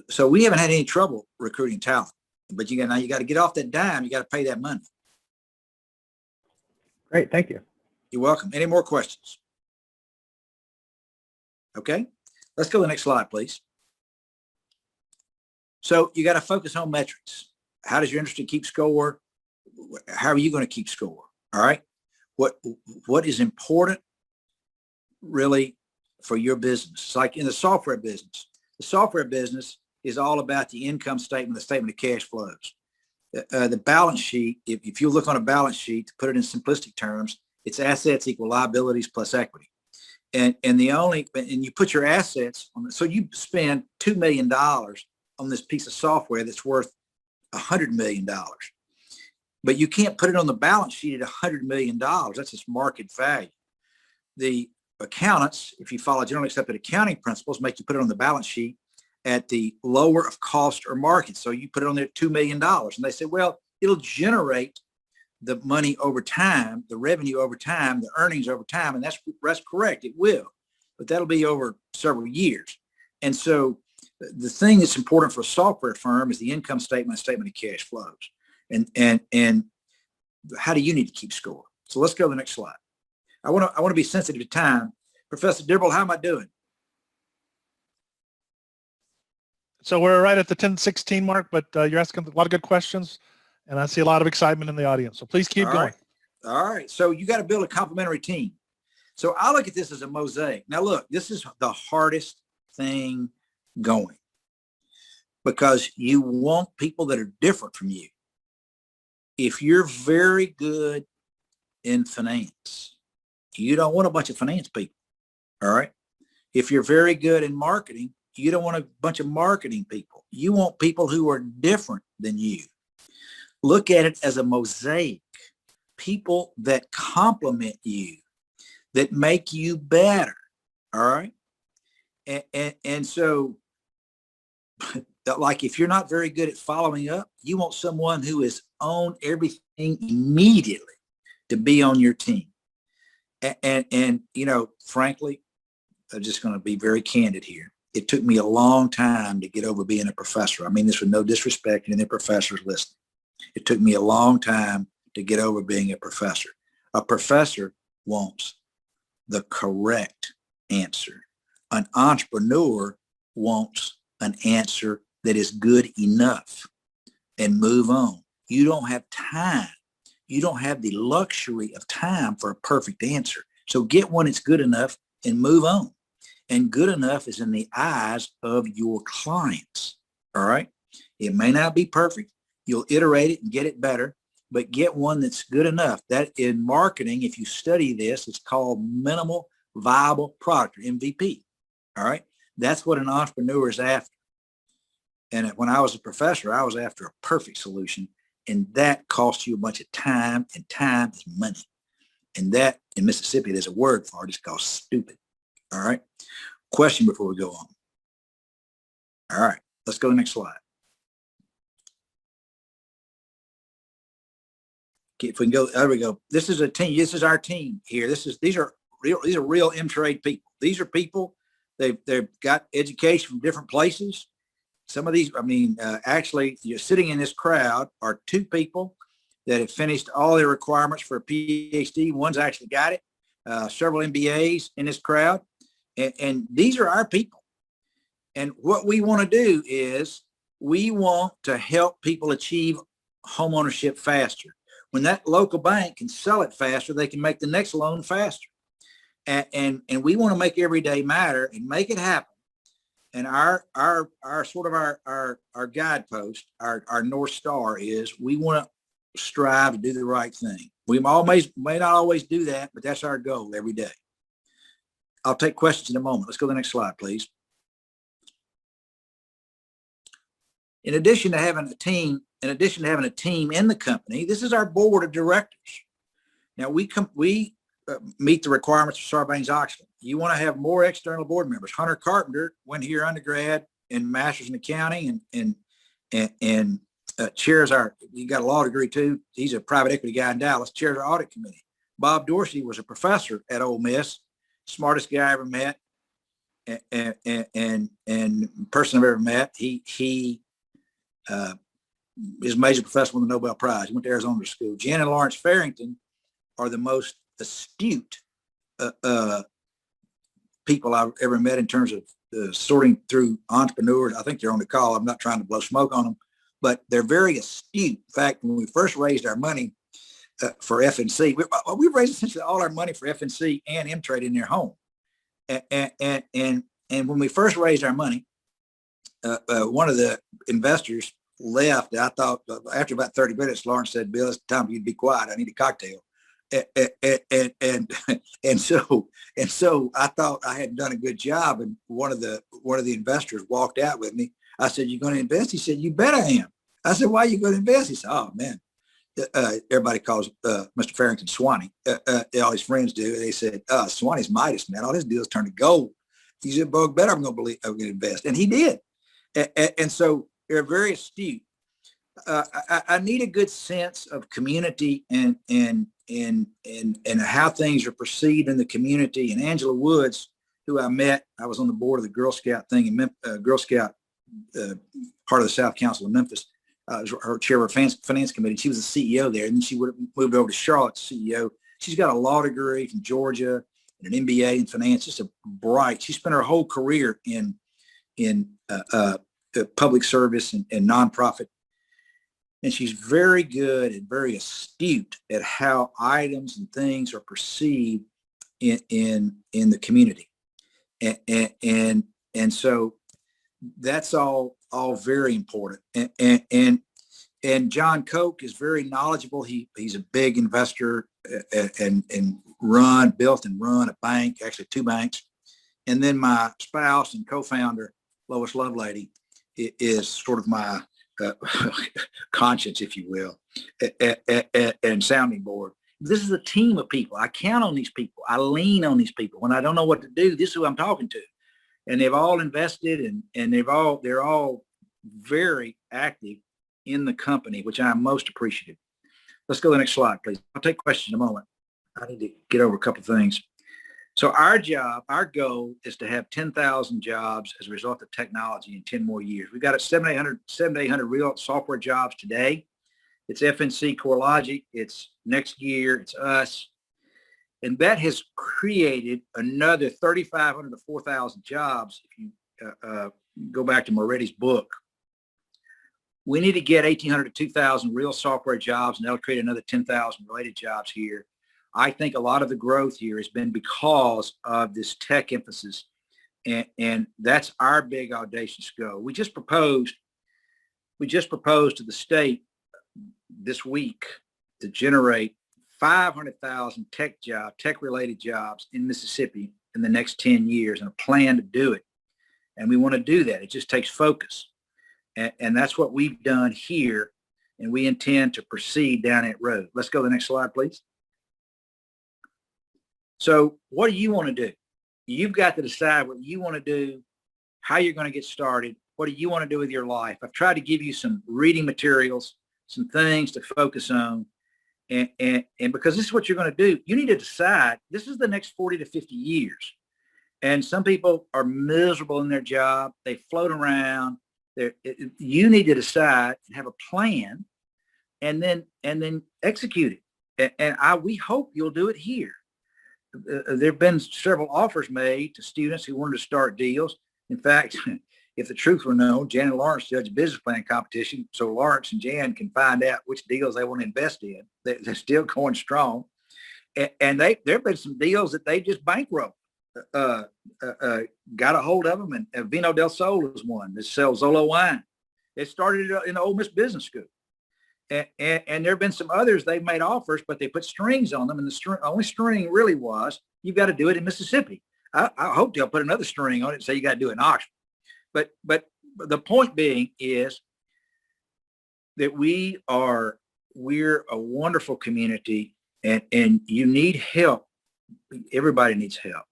Speaker 2: So we haven't had any trouble recruiting talent, but now you got to get off that dime. You got to pay that money.
Speaker 5: Great, thank you.
Speaker 2: You're welcome. Any more questions? Okay, let's go to the next slide, please. So you got to focus on metrics. How does your industry keep score? How are you going to keep score? All right. What is important really for your business? It's like in the software business. The software business is all about the income statement, the statement of cash flows. The balance sheet, if you look on a balance sheet, to put it in simplistic terms, it's assets equal liabilities plus equity. And you put your assets on, so you spend $2 million on this piece of software that's worth $100 million. But you can't put it on the balance sheet at $100 million. That's its market value. The accountants, if you follow generally accepted accounting principles, make you put it on the balance sheet at the lower of cost or market. So you put it on there at $2 million. And they say, well, it'll generate the money over time, the revenue over time, the earnings over time. And that's correct. It will. But that'll be over several years. And so the thing that's important for a software firm is the income statement, statement of cash flows. And how do you need to keep score? So let's go to the next slide. I want to be sensitive to time. Professor Dibrell, how am I doing?
Speaker 1: So we're right at the 10:16 mark, but you're asking a lot of good questions, and I see a lot of excitement in the audience. So please keep going.
Speaker 2: All right. So you got to build a complementary team. So I look at this as a mosaic. Now look, this is the hardest thing going, because you want people that are different from you. If you're very good in finance, you don't want a bunch of finance people. All right. If you're very good in marketing, you don't want a bunch of marketing people. You want people who are different than you. Look at it as a mosaic. People that complement you, that make you better. All right. And so, like, if you're not very good at following up, you want someone who is on everything immediately to be on your team. And you know, frankly, I'm just going to be very candid here. It took me a long time to get over being a professor. I mean this with no disrespect to any professors listening. It took me a long time to get over being a professor. A professor wants the correct answer. An entrepreneur wants an answer that is good enough and move on. You don't have time. You don't have the luxury of time for a perfect answer. So get one that's good enough and move on. And good enough is in the eyes of your clients. All right. It may not be perfect. You'll iterate it and get it better, but get one that's good enough. That in marketing, if you study this, it's called minimal viable product, or MVP. All right. That's what an entrepreneur is after. And when I was a professor, I was after a perfect solution. And that costs you a bunch of time, and time is money. And that in Mississippi, there's a word for it. It's called stupid. All right. Question before we go on. All right. Let's go to the next slide. Okay, if we can go, there we go. This is a team. This is our team here. These are real M-Trade people. These are people, they've got education from different places. Some of these, actually, you're sitting in this crowd are two people that have finished all their requirements for a PhD. One's actually got it. Several MBAs in this crowd. And these are our people. And what we want to do is we want to help people achieve homeownership faster. When that local bank can sell it faster, they can make the next loan faster. And we want to make every day matter and make it happen. And our guidepost, our North Star is we want to strive to do the right thing. We may not always do that, but that's our goal every day. I'll take questions in a moment. Let's go to the next slide, please. In addition to having a team in the company, this is our board of directors. Now we meet the requirements of Sarbanes-Oxley. You want to have more external board members. Hunter Carpenter went here undergrad and master's in accounting and chairs he got a law degree too. He's a private equity guy in Dallas, chairs our audit committee. Bob Dorsey was a professor at Ole Miss, smartest guy I ever met and person I've ever met. He is a major professor won the Nobel Prize. He went to Arizona School. Jan and Lawrence Farrington are the most astute people I've ever met in terms of sorting through entrepreneurs. I think they're on the call. I'm not trying to blow smoke on them, but they're very astute. In fact, when we first raised our money for FNC, we've raised essentially all our money for FNC and M-Trade in their home. And when we first raised our money, one of the investors left. I thought after about 30 minutes, Lawrence said, "Bill, it's time for you to be quiet. I need a cocktail." And so I thought I hadn't done a good job. And one of the investors walked out with me. I said, "You going to invest?" He said, "You bet I am." I said, "Why are you going to invest?" He said, "Oh man." Everybody calls Mr. Farrington Swanee. All his friends do. They said, "Swanee's Midas, man. All his deals turn to gold." He said, "Bug, better I'm going to invest," and he did. And so they're very astute. I need a good sense of community and how things are perceived in the community. And Angela Woods, who I met, I was on the board of the Girl Scout thing in Girl Scout part of the South Council of Memphis. Her chair of our finance committee. She was the CEO there, and then she moved over to Charlotte, CEO. She's got a law degree from Georgia and an MBA in finance. Just a bright. She spent her whole career in public service and nonprofit, and she's very good and very astute at how items and things are perceived in the community, and so that's all very important. And John Koch is very knowledgeable. He's a big investor and built and run a bank, actually two banks. And then my spouse and co-founder, Lois Lovelady, is sort of my conscience, if you will, and sounding board. This is a team of people. I count on these people. I lean on these people. When I don't know what to do, this is who I'm talking to. And they've all invested and they're all very active in the company, which I'm most appreciative. Let's go to the next slide, please. I'll take questions in a moment. I need to get over a couple of things. So our goal is to have 10,000 jobs as a result of technology in 10 more years. We've got 7,800 real software jobs today. It's FNC, CoreLogic, it's Next Gear, it's us. And that has created another 3,500 to 4,000 jobs. If you go back to Moretti's book, we need to get 1,800 to 2,000 real software jobs, and that'll create another 10,000 related jobs here. I think a lot of the growth here has been because of this tech emphasis, and that's our big audacious goal. We just proposed to the state this week to generate 500,000 tech-related jobs in Mississippi in the next 10 years, and a plan to do it. And we want to do that. It just takes focus. And that's what we've done here, and we intend to proceed down that road. Let's go to the next slide, please. So what do you want to do? you've got to decide what you want to do, how you're going to get started. What do you want to do with your life? I've tried to give you some reading materials, some things to focus on. And because this is what you're going to do, you need to decide this is the next 40 to 50 years. And some people are miserable in their job. They float around. You need to decide and have a plan and then execute it. And we hope you'll do it here. There have been several offers made to students who wanted to start deals. In fact, if the truth were known, Jan and Lawrence judge a business plan competition, so Lawrence and Jan can find out which deals they want to invest in. They're still going strong. And there have been some deals that they just bankrolled. Got a hold of them, and Vino del Sol is one that sells Zolo wine. It started in the Ole Miss Business School. And there have been some others, they've made offers, but they put strings on them. And the only string really was, you've got to do it in Mississippi. I hope they'll put another string on it and say you got to do it in Oxford. But the point being is that we're a wonderful community, and you need help. Everybody needs help.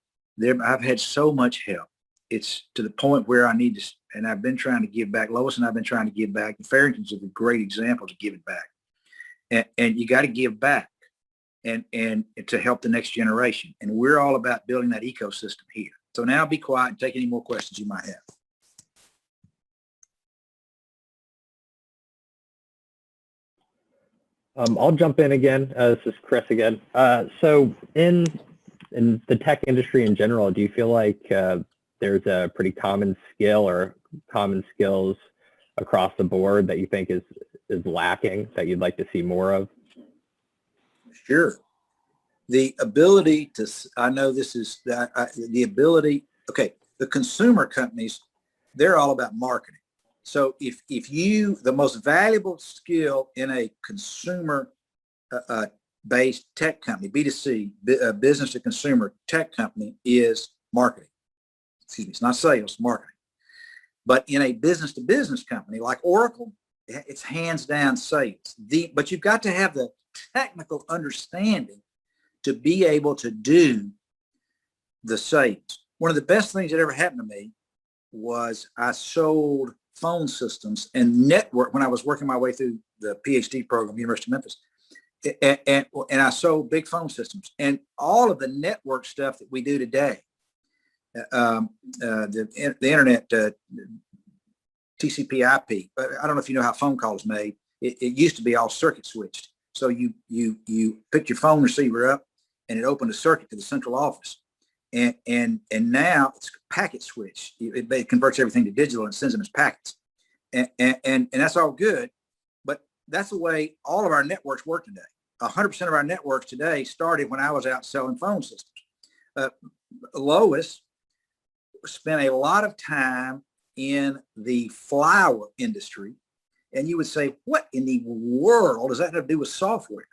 Speaker 2: I've had so much help. It's to the point where I need to, and I've been trying to give back. Lois and I've been trying to give back. The Farringtons are a great example to give it back. And you got to give back and to help the next generation. And we're all about building that ecosystem here. So now be quiet and take any more questions you might have.
Speaker 5: I'll jump in again. This is Chris again. So in the tech industry in general, do you feel like there's a pretty common skill or common skills across the board that you think is lacking that you'd like to see more of?
Speaker 2: Sure. The ability to, I know this is the ability, okay, the consumer companies, they're all about marketing. So if the most valuable skill in a consumer based tech company, B2C, business to consumer tech company is marketing. Excuse me, it's not sales, marketing. But in a business to business company like Oracle, it's hands down sales. But you've got to have the technical understanding to be able to do the sales. One of the best things that ever happened to me was I sold phone systems and network when I was working my way through the PhD program, University of Memphis. And I sold big phone systems and all of the network stuff that we do today, the internet, TCP/IP. I don't know if you know how phone calls made. It used to be all circuit switched. So you picked your phone receiver up and it opened a circuit to the central office. And now it's packet switch. It converts everything to digital and sends them as packets. And that's all good. But that's the way all of our networks work today. 100% of our networks today started when I was out selling phone systems. Lois spent a lot of time in the flower industry. And you would say, what in the world does that have to do with software?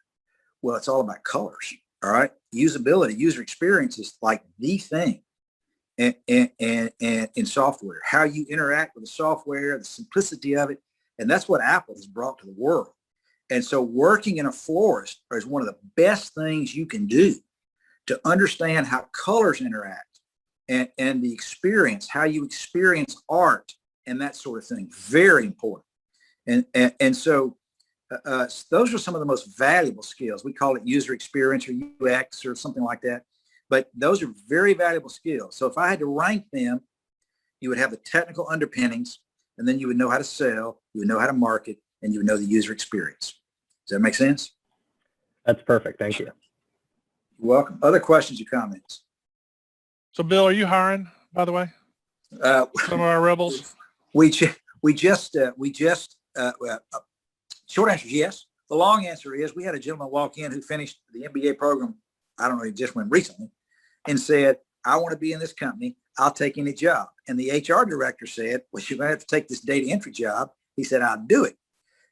Speaker 2: Well, it's all about colors. All right. Usability, user experience is like the thing. And in software, how you interact with the software, the simplicity of it. And that's what Apple has brought to the world. And so working in a florist is one of the best things you can do to understand how colors interact and the experience, how you experience art and that sort of thing. Very important. And so those are some of the most valuable skills. We call it user experience or UX or something like that. But those are very valuable skills. So if I had to rank them, you would have the technical underpinnings, and then you would know how to sell, you would know how to market, and you would know the user experience. Does that make sense?
Speaker 5: That's perfect. Thank you.
Speaker 2: You're welcome. Other questions or comments?
Speaker 1: So Bill, are you hiring, by the way? Some of our rebels?
Speaker 2: We just short answer is yes. The long answer is we had a gentleman walk in who finished the MBA program. I don't know, he just went recently and said, I want to be in this company. I'll take any job. And the HR director said, well, you're going to have to take this data entry job. He said, I'll do it.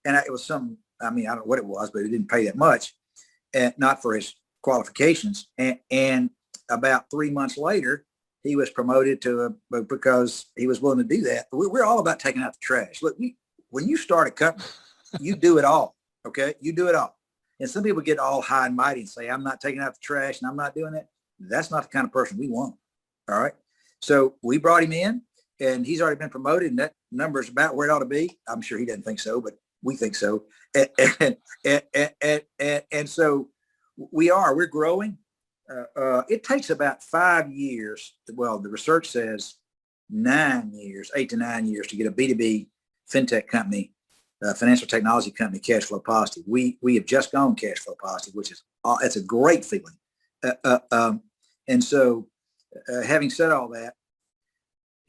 Speaker 2: And it was I don't know what it was, but it didn't pay that much, not for his qualifications. And about 3 months later, he was promoted because he was willing to do that. We're all about taking out the trash. Look, when you start a company, you do it all. Okay. You do it all. And some people get all high and mighty and say, I'm not taking out the trash and I'm not doing it. That's not the kind of person we want. All right. So we brought him in and he's already been promoted and that number is about where it ought to be. I'm sure he doesn't think so, but we think so. And so we're growing. It takes about 5 years. Well, the research says 9 years, 8 to 9 years to get a B2B FinTech company, financial technology company, cash flow positive. We have just gone cash flow positive, which is, it's a great feeling. And so having said all that,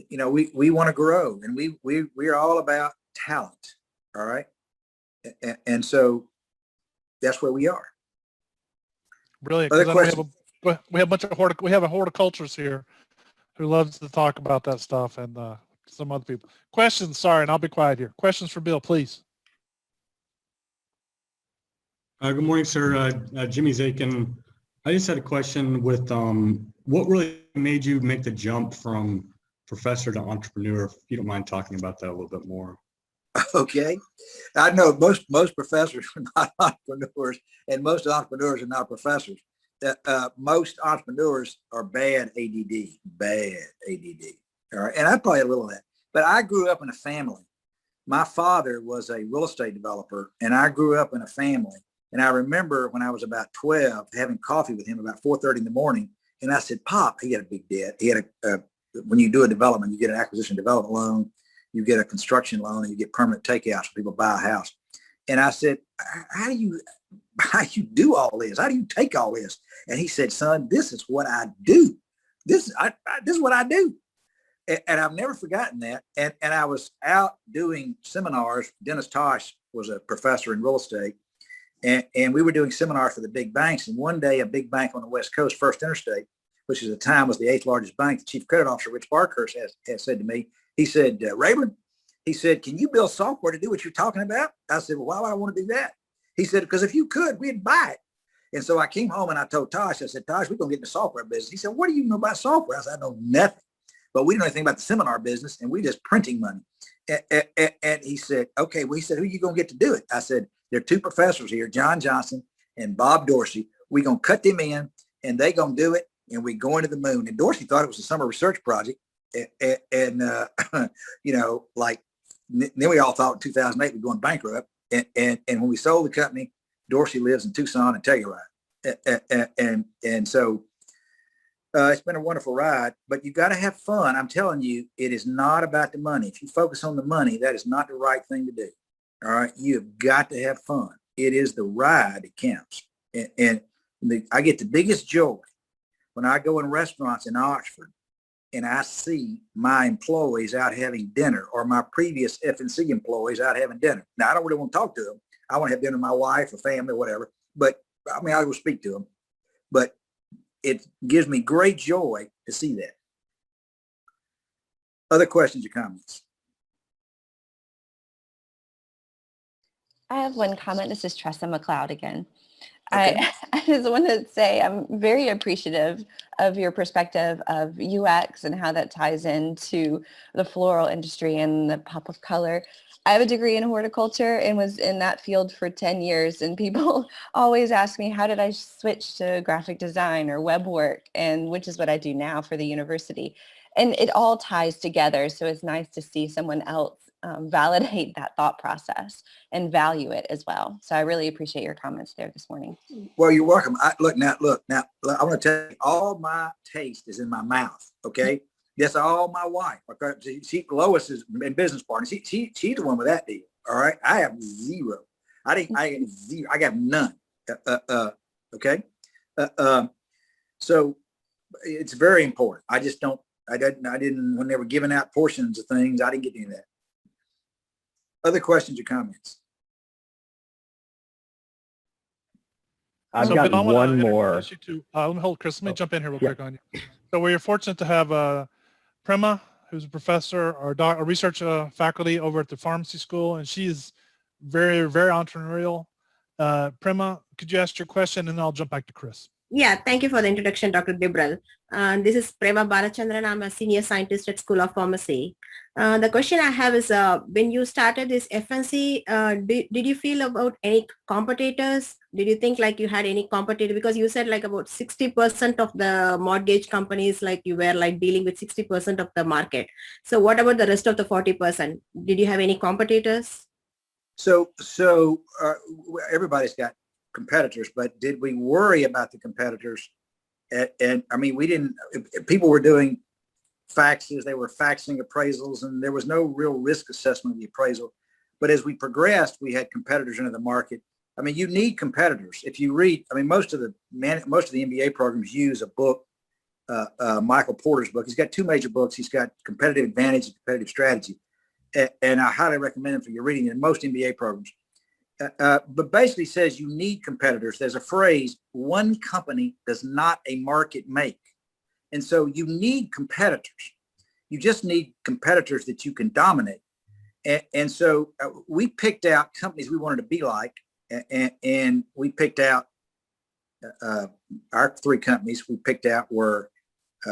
Speaker 2: you know, we want to grow and we're all about talent. All right. And so that's where we are.
Speaker 1: Brilliant.
Speaker 2: Other
Speaker 1: 'Cause
Speaker 2: questions?
Speaker 1: we have a bunch of we have a horticulturist here who loves to talk about that stuff and some other people. Questions, sorry, and I'll be quiet here. Questions for Bill, please.
Speaker 6: Good morning, sir. Jimmy Zakin. I just had a question with what really made you make the jump from professor to entrepreneur? If you don't mind talking about that a little bit more.
Speaker 2: Okay. I know most professors are not entrepreneurs and most entrepreneurs are not professors. Most entrepreneurs are bad ADD. All right. And I probably had a little of that, but I grew up in a family. My father was a real estate developer and I grew up in a family. And I remember when I was about 12 having coffee with him about 4:30 in the morning. And I said, Pop, he had a big debt. He had when you do a development, you get an acquisition development loan, you get a construction loan, and you get permanent takeouts when people buy a house. And I said, how do you do all this? How do you take all this? And he said, son, this is what I do. This is what I do. And I've never forgotten that. And I was out doing seminars. Dennis Tosh was a professor in real estate. And we were doing seminars for the big banks. And one day, a big bank on the West Coast, First Interstate, which at the time was the 8th largest bank, the chief credit officer, Rich Barkhurst, has said to me, he said, Rayburn, he said, can you build software to do what you're talking about? I said, well, why would I want to do that? He said, because if you could, we'd buy it. And so I came home and I told Tosh, I said, Tosh, we're going to get in the software business. He said, what do you know about software? I said, I know nothing. But we don't know anything about the seminar business and we just printing money. And he said, okay, well, he said, who are you going to get to do it? I said, there are two professors here, John Johnson and Bob Dorsey. We're going to cut them in and they going to do it. And we going to the moon. And Dorsey thought it was a summer research project. And you know, like, then we all thought in 2008 we're going bankrupt. And when we sold the company, Dorsey lives in Tucson and Telluride. And so it's been a wonderful ride, but you got to have fun. I'm telling you, it is not about the money. If you focus on the money, that is not the right thing to do. All right. You have got to have fun. It is the ride that counts. I get the biggest joy when I go in restaurants in Oxford and I see my employees out having dinner or my previous F&C employees out having dinner. Now, I don't really want to talk to them. I want to have dinner with my wife or family or whatever. But I mean, I will speak to them. But it gives me great joy to see that. Other questions or comments?
Speaker 4: I have one comment. This is Tressa McLeod again.
Speaker 2: Okay.
Speaker 4: I just want to say I'm very appreciative of your perspective of UX and how that ties into the floral industry and the pop of color. I have a degree in horticulture and was in that field for 10 years. And people always ask me, how did I switch to graphic design or web work? And which is what I do now for the university. And it all ties together. So it's nice to see someone else validate that thought process and value it as well. So I really appreciate your comments there this morning.
Speaker 2: Well, you're welcome. Look, I want to tell you, all my taste is in my mouth. Okay. That's all my wife. Lois is my business partner. She's the one with that deal. All right. I have zero. I got none. Okay. So it's very important. I didn't, when they were giving out portions of things, I didn't get any of that. Other questions or comments?
Speaker 5: I've
Speaker 1: So,
Speaker 5: got
Speaker 1: Bill, I wanna
Speaker 5: one more.
Speaker 1: introduce you to, let me hold, Chris. Let me jump in here real
Speaker 5: Yeah.
Speaker 1: quick on you. So we're fortunate to have Prema, who's a professor or a research faculty over at the pharmacy school, and she is very, very entrepreneurial. Prema, could you ask your question, and then I'll jump back to Chris.
Speaker 7: Yeah, thank you for the introduction, Dr. Dibrell. This is Prema Balachandran. I'm a senior scientist at School of Pharmacy. The question I have is, when you started this FNC, did you feel about any competitors? Did you think like you had any competitor? Because you said like about 60% of the mortgage companies, like you were like dealing with 60% of the market. So what about the rest of the 40%? Did you have any competitors?
Speaker 2: So everybody's got competitors, but did we worry about the competitors? And I mean, we didn't, people were doing faxes, they were faxing appraisals, and there was no real risk assessment of the appraisal. But as we progressed, we had competitors into the market. I mean, you need competitors. If you read, I mean, most of the MBA programs use a book, Michael Porter's book. He's got two major books. He's got Competitive Advantage and Competitive Strategy. And I highly recommend them for your reading in most MBA programs. But basically says you need competitors. There's a phrase, one company does not a market make. And so you need competitors. You just need competitors that you can dominate. And so we picked out companies we wanted to be like, and we picked out our three companies we picked out were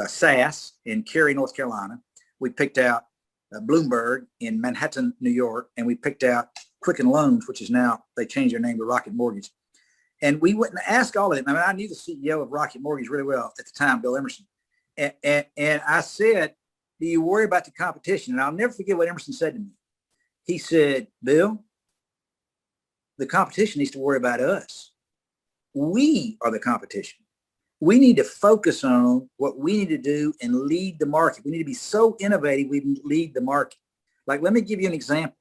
Speaker 2: SAS in Cary, North Carolina. We picked out Bloomberg in Manhattan, New York, and we picked out Quicken Loans, which is now, they changed their name to Rocket Mortgage. And we went and asked all of them. I mean, I knew the CEO of Rocket Mortgage really well at the time, Bill Emerson. And I said, do you worry about the competition? And I'll never forget what Emerson said to me. He said, Bill, the competition needs to worry about us. We are the competition. We need to focus on what we need to do and lead the market. We need to be so innovative, we lead the market. Like, let me give you an example.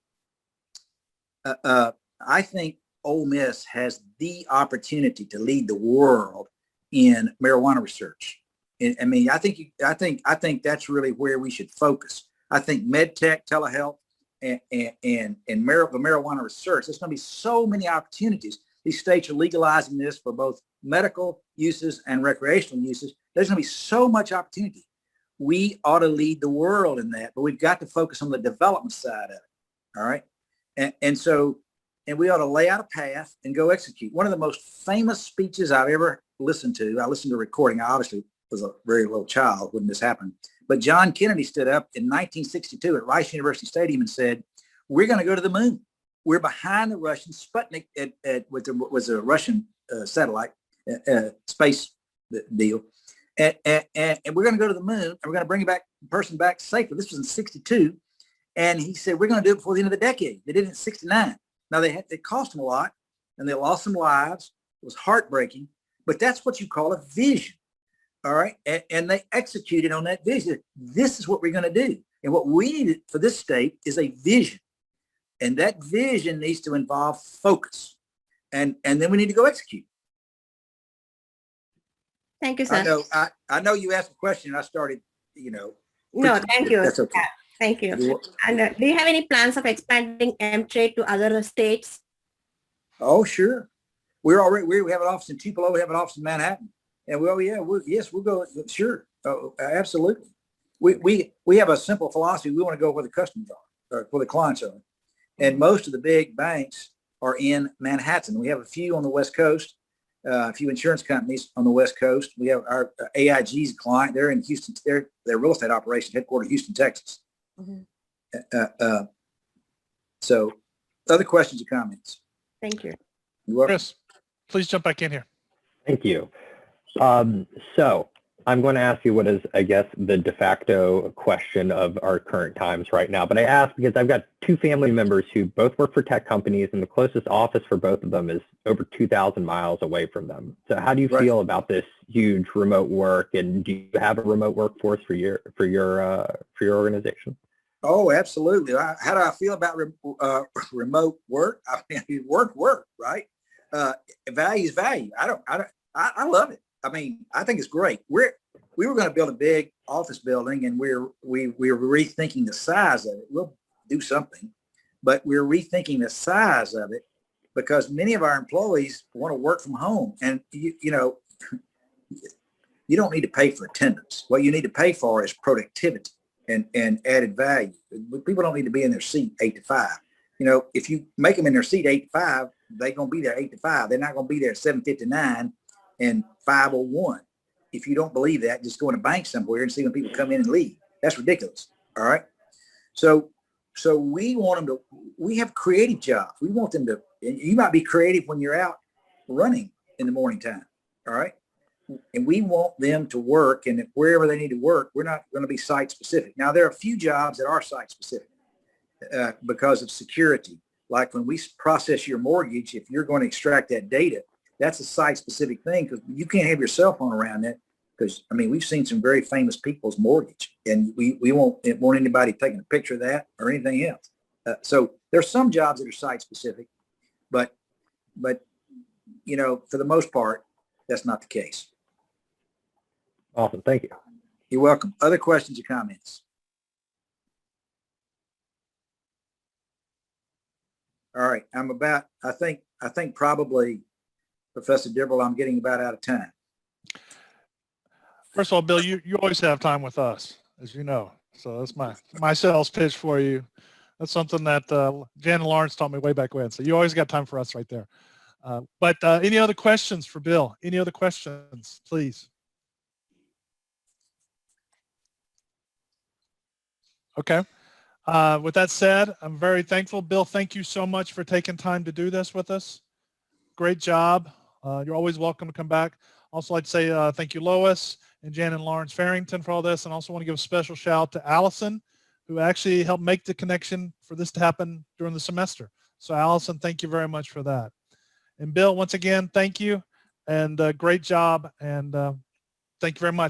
Speaker 2: I think Ole Miss has the opportunity to lead the world in marijuana research. And, I mean, I think that's really where we should focus. I think med tech, telehealth, and marijuana research. There's going to be so many opportunities. These states are legalizing this for both medical uses and recreational uses. There's going to be so much opportunity. We ought to lead the world in that, but we've got to focus on the development side of it. All right. And we ought to lay out a path and go execute. One of the most famous speeches I've ever listened to, I listened to a recording. I obviously was a very little child when this happened, but John Kennedy stood up in 1962 at Rice University Stadium and said, we're going to go to the moon. We're behind the Russians. Sputnik was a Russian satellite space deal. And we're going to go to the moon, and we're going to bring the person back safely. This was in 62. And he said, we're going to do it before the end of the decade. They did it in 69. Now, it cost them a lot, and they lost some lives. It was heartbreaking, but that's what you call a vision. All right. And they executed on that vision. This is what we're going to do. And what we need for this state is a vision. And that vision needs to involve focus. And then we need to go execute.
Speaker 7: Thank you, sir.
Speaker 2: I know you asked a question and I started,
Speaker 7: No, thank you.
Speaker 2: That's okay.
Speaker 7: Yeah, thank you. And do you have any plans of expanding M-Trade to other states?
Speaker 2: Oh, sure. We have an office in Tupelo. We have an office in Manhattan. And we'll go. Sure. Oh, absolutely. We have a simple philosophy. We want to go where the customers are, or where the clients are. And most of the big banks are in Manhattan. We have a few on the West Coast, a few insurance companies on the West Coast. We have our AIG's client. They're in Houston. Their real estate operation headquartered in Houston, Texas. Mm-hmm. So other questions or comments?
Speaker 7: Thank you.
Speaker 2: You're welcome.
Speaker 1: Chris, please jump back in here.
Speaker 5: Thank you. So I'm going to ask you what is, I guess, the de facto question of our current times right now. But I ask because I've got two family members who both work for tech companies, and the closest office for both of them is over 2,000 miles away from them. So how do you feel about this huge remote work? And do you have a remote workforce for your organization?
Speaker 2: Oh, absolutely. How do I feel about remote work? I mean, work, right? Value is value. I love it. I mean, I think it's great. We were going to build a big office building, and we're rethinking the size of it. We'll do something, but we're rethinking the size of it because many of our employees want to work from home, and you don't need to pay for attendance. What you need to pay for is productivity and added value. People don't need to be in their seat 8 to 5. If you make them in their seat 8 to 5, they're going to be there 8 to 5. They're not going to be there at 7:59. and 501. If you don't believe that, just go in a bank somewhere and see when people come in and leave. That's ridiculous. All right. So we want them to, we have creative jobs. We want them to, and you might be creative when you're out running in the morning time. All right. And we want them to work, and wherever they need to work, we're not going to be site specific. Now, there are a few jobs that are site specific because of security. Like when we process your mortgage, if you're going to extract that data, that's a site specific thing, because you can't have your cell phone around that. Because, I mean, we've seen some very famous people's mortgage, and we won't want anybody taking a picture of that or anything else. So there's some jobs that are site specific, but, you know, for the most part, that's not the case.
Speaker 5: Awesome. Thank you.
Speaker 2: You're welcome. Other questions or comments? All right. I think probably, Professor Dibrell, I'm getting about out of time.
Speaker 1: First of all, Bill, you always have time with us, as you know. So that's my sales pitch for you. That's something that Jan and Lawrence taught me way back when. So you always got time for us right there. But any other questions for Bill? Any other questions, please? Okay. With that said, I'm very thankful. Bill, thank you so much for taking time to do this with us. Great job. You're always welcome to come back. Also, I'd say thank you, Lois and Jan and Lawrence Farrington, for all this. And also want to give a special shout out to Allison, who actually helped make the connection for this to happen during the semester. So Allison, thank you very much for that. And Bill, once again, thank you, and great job. And thank you very much.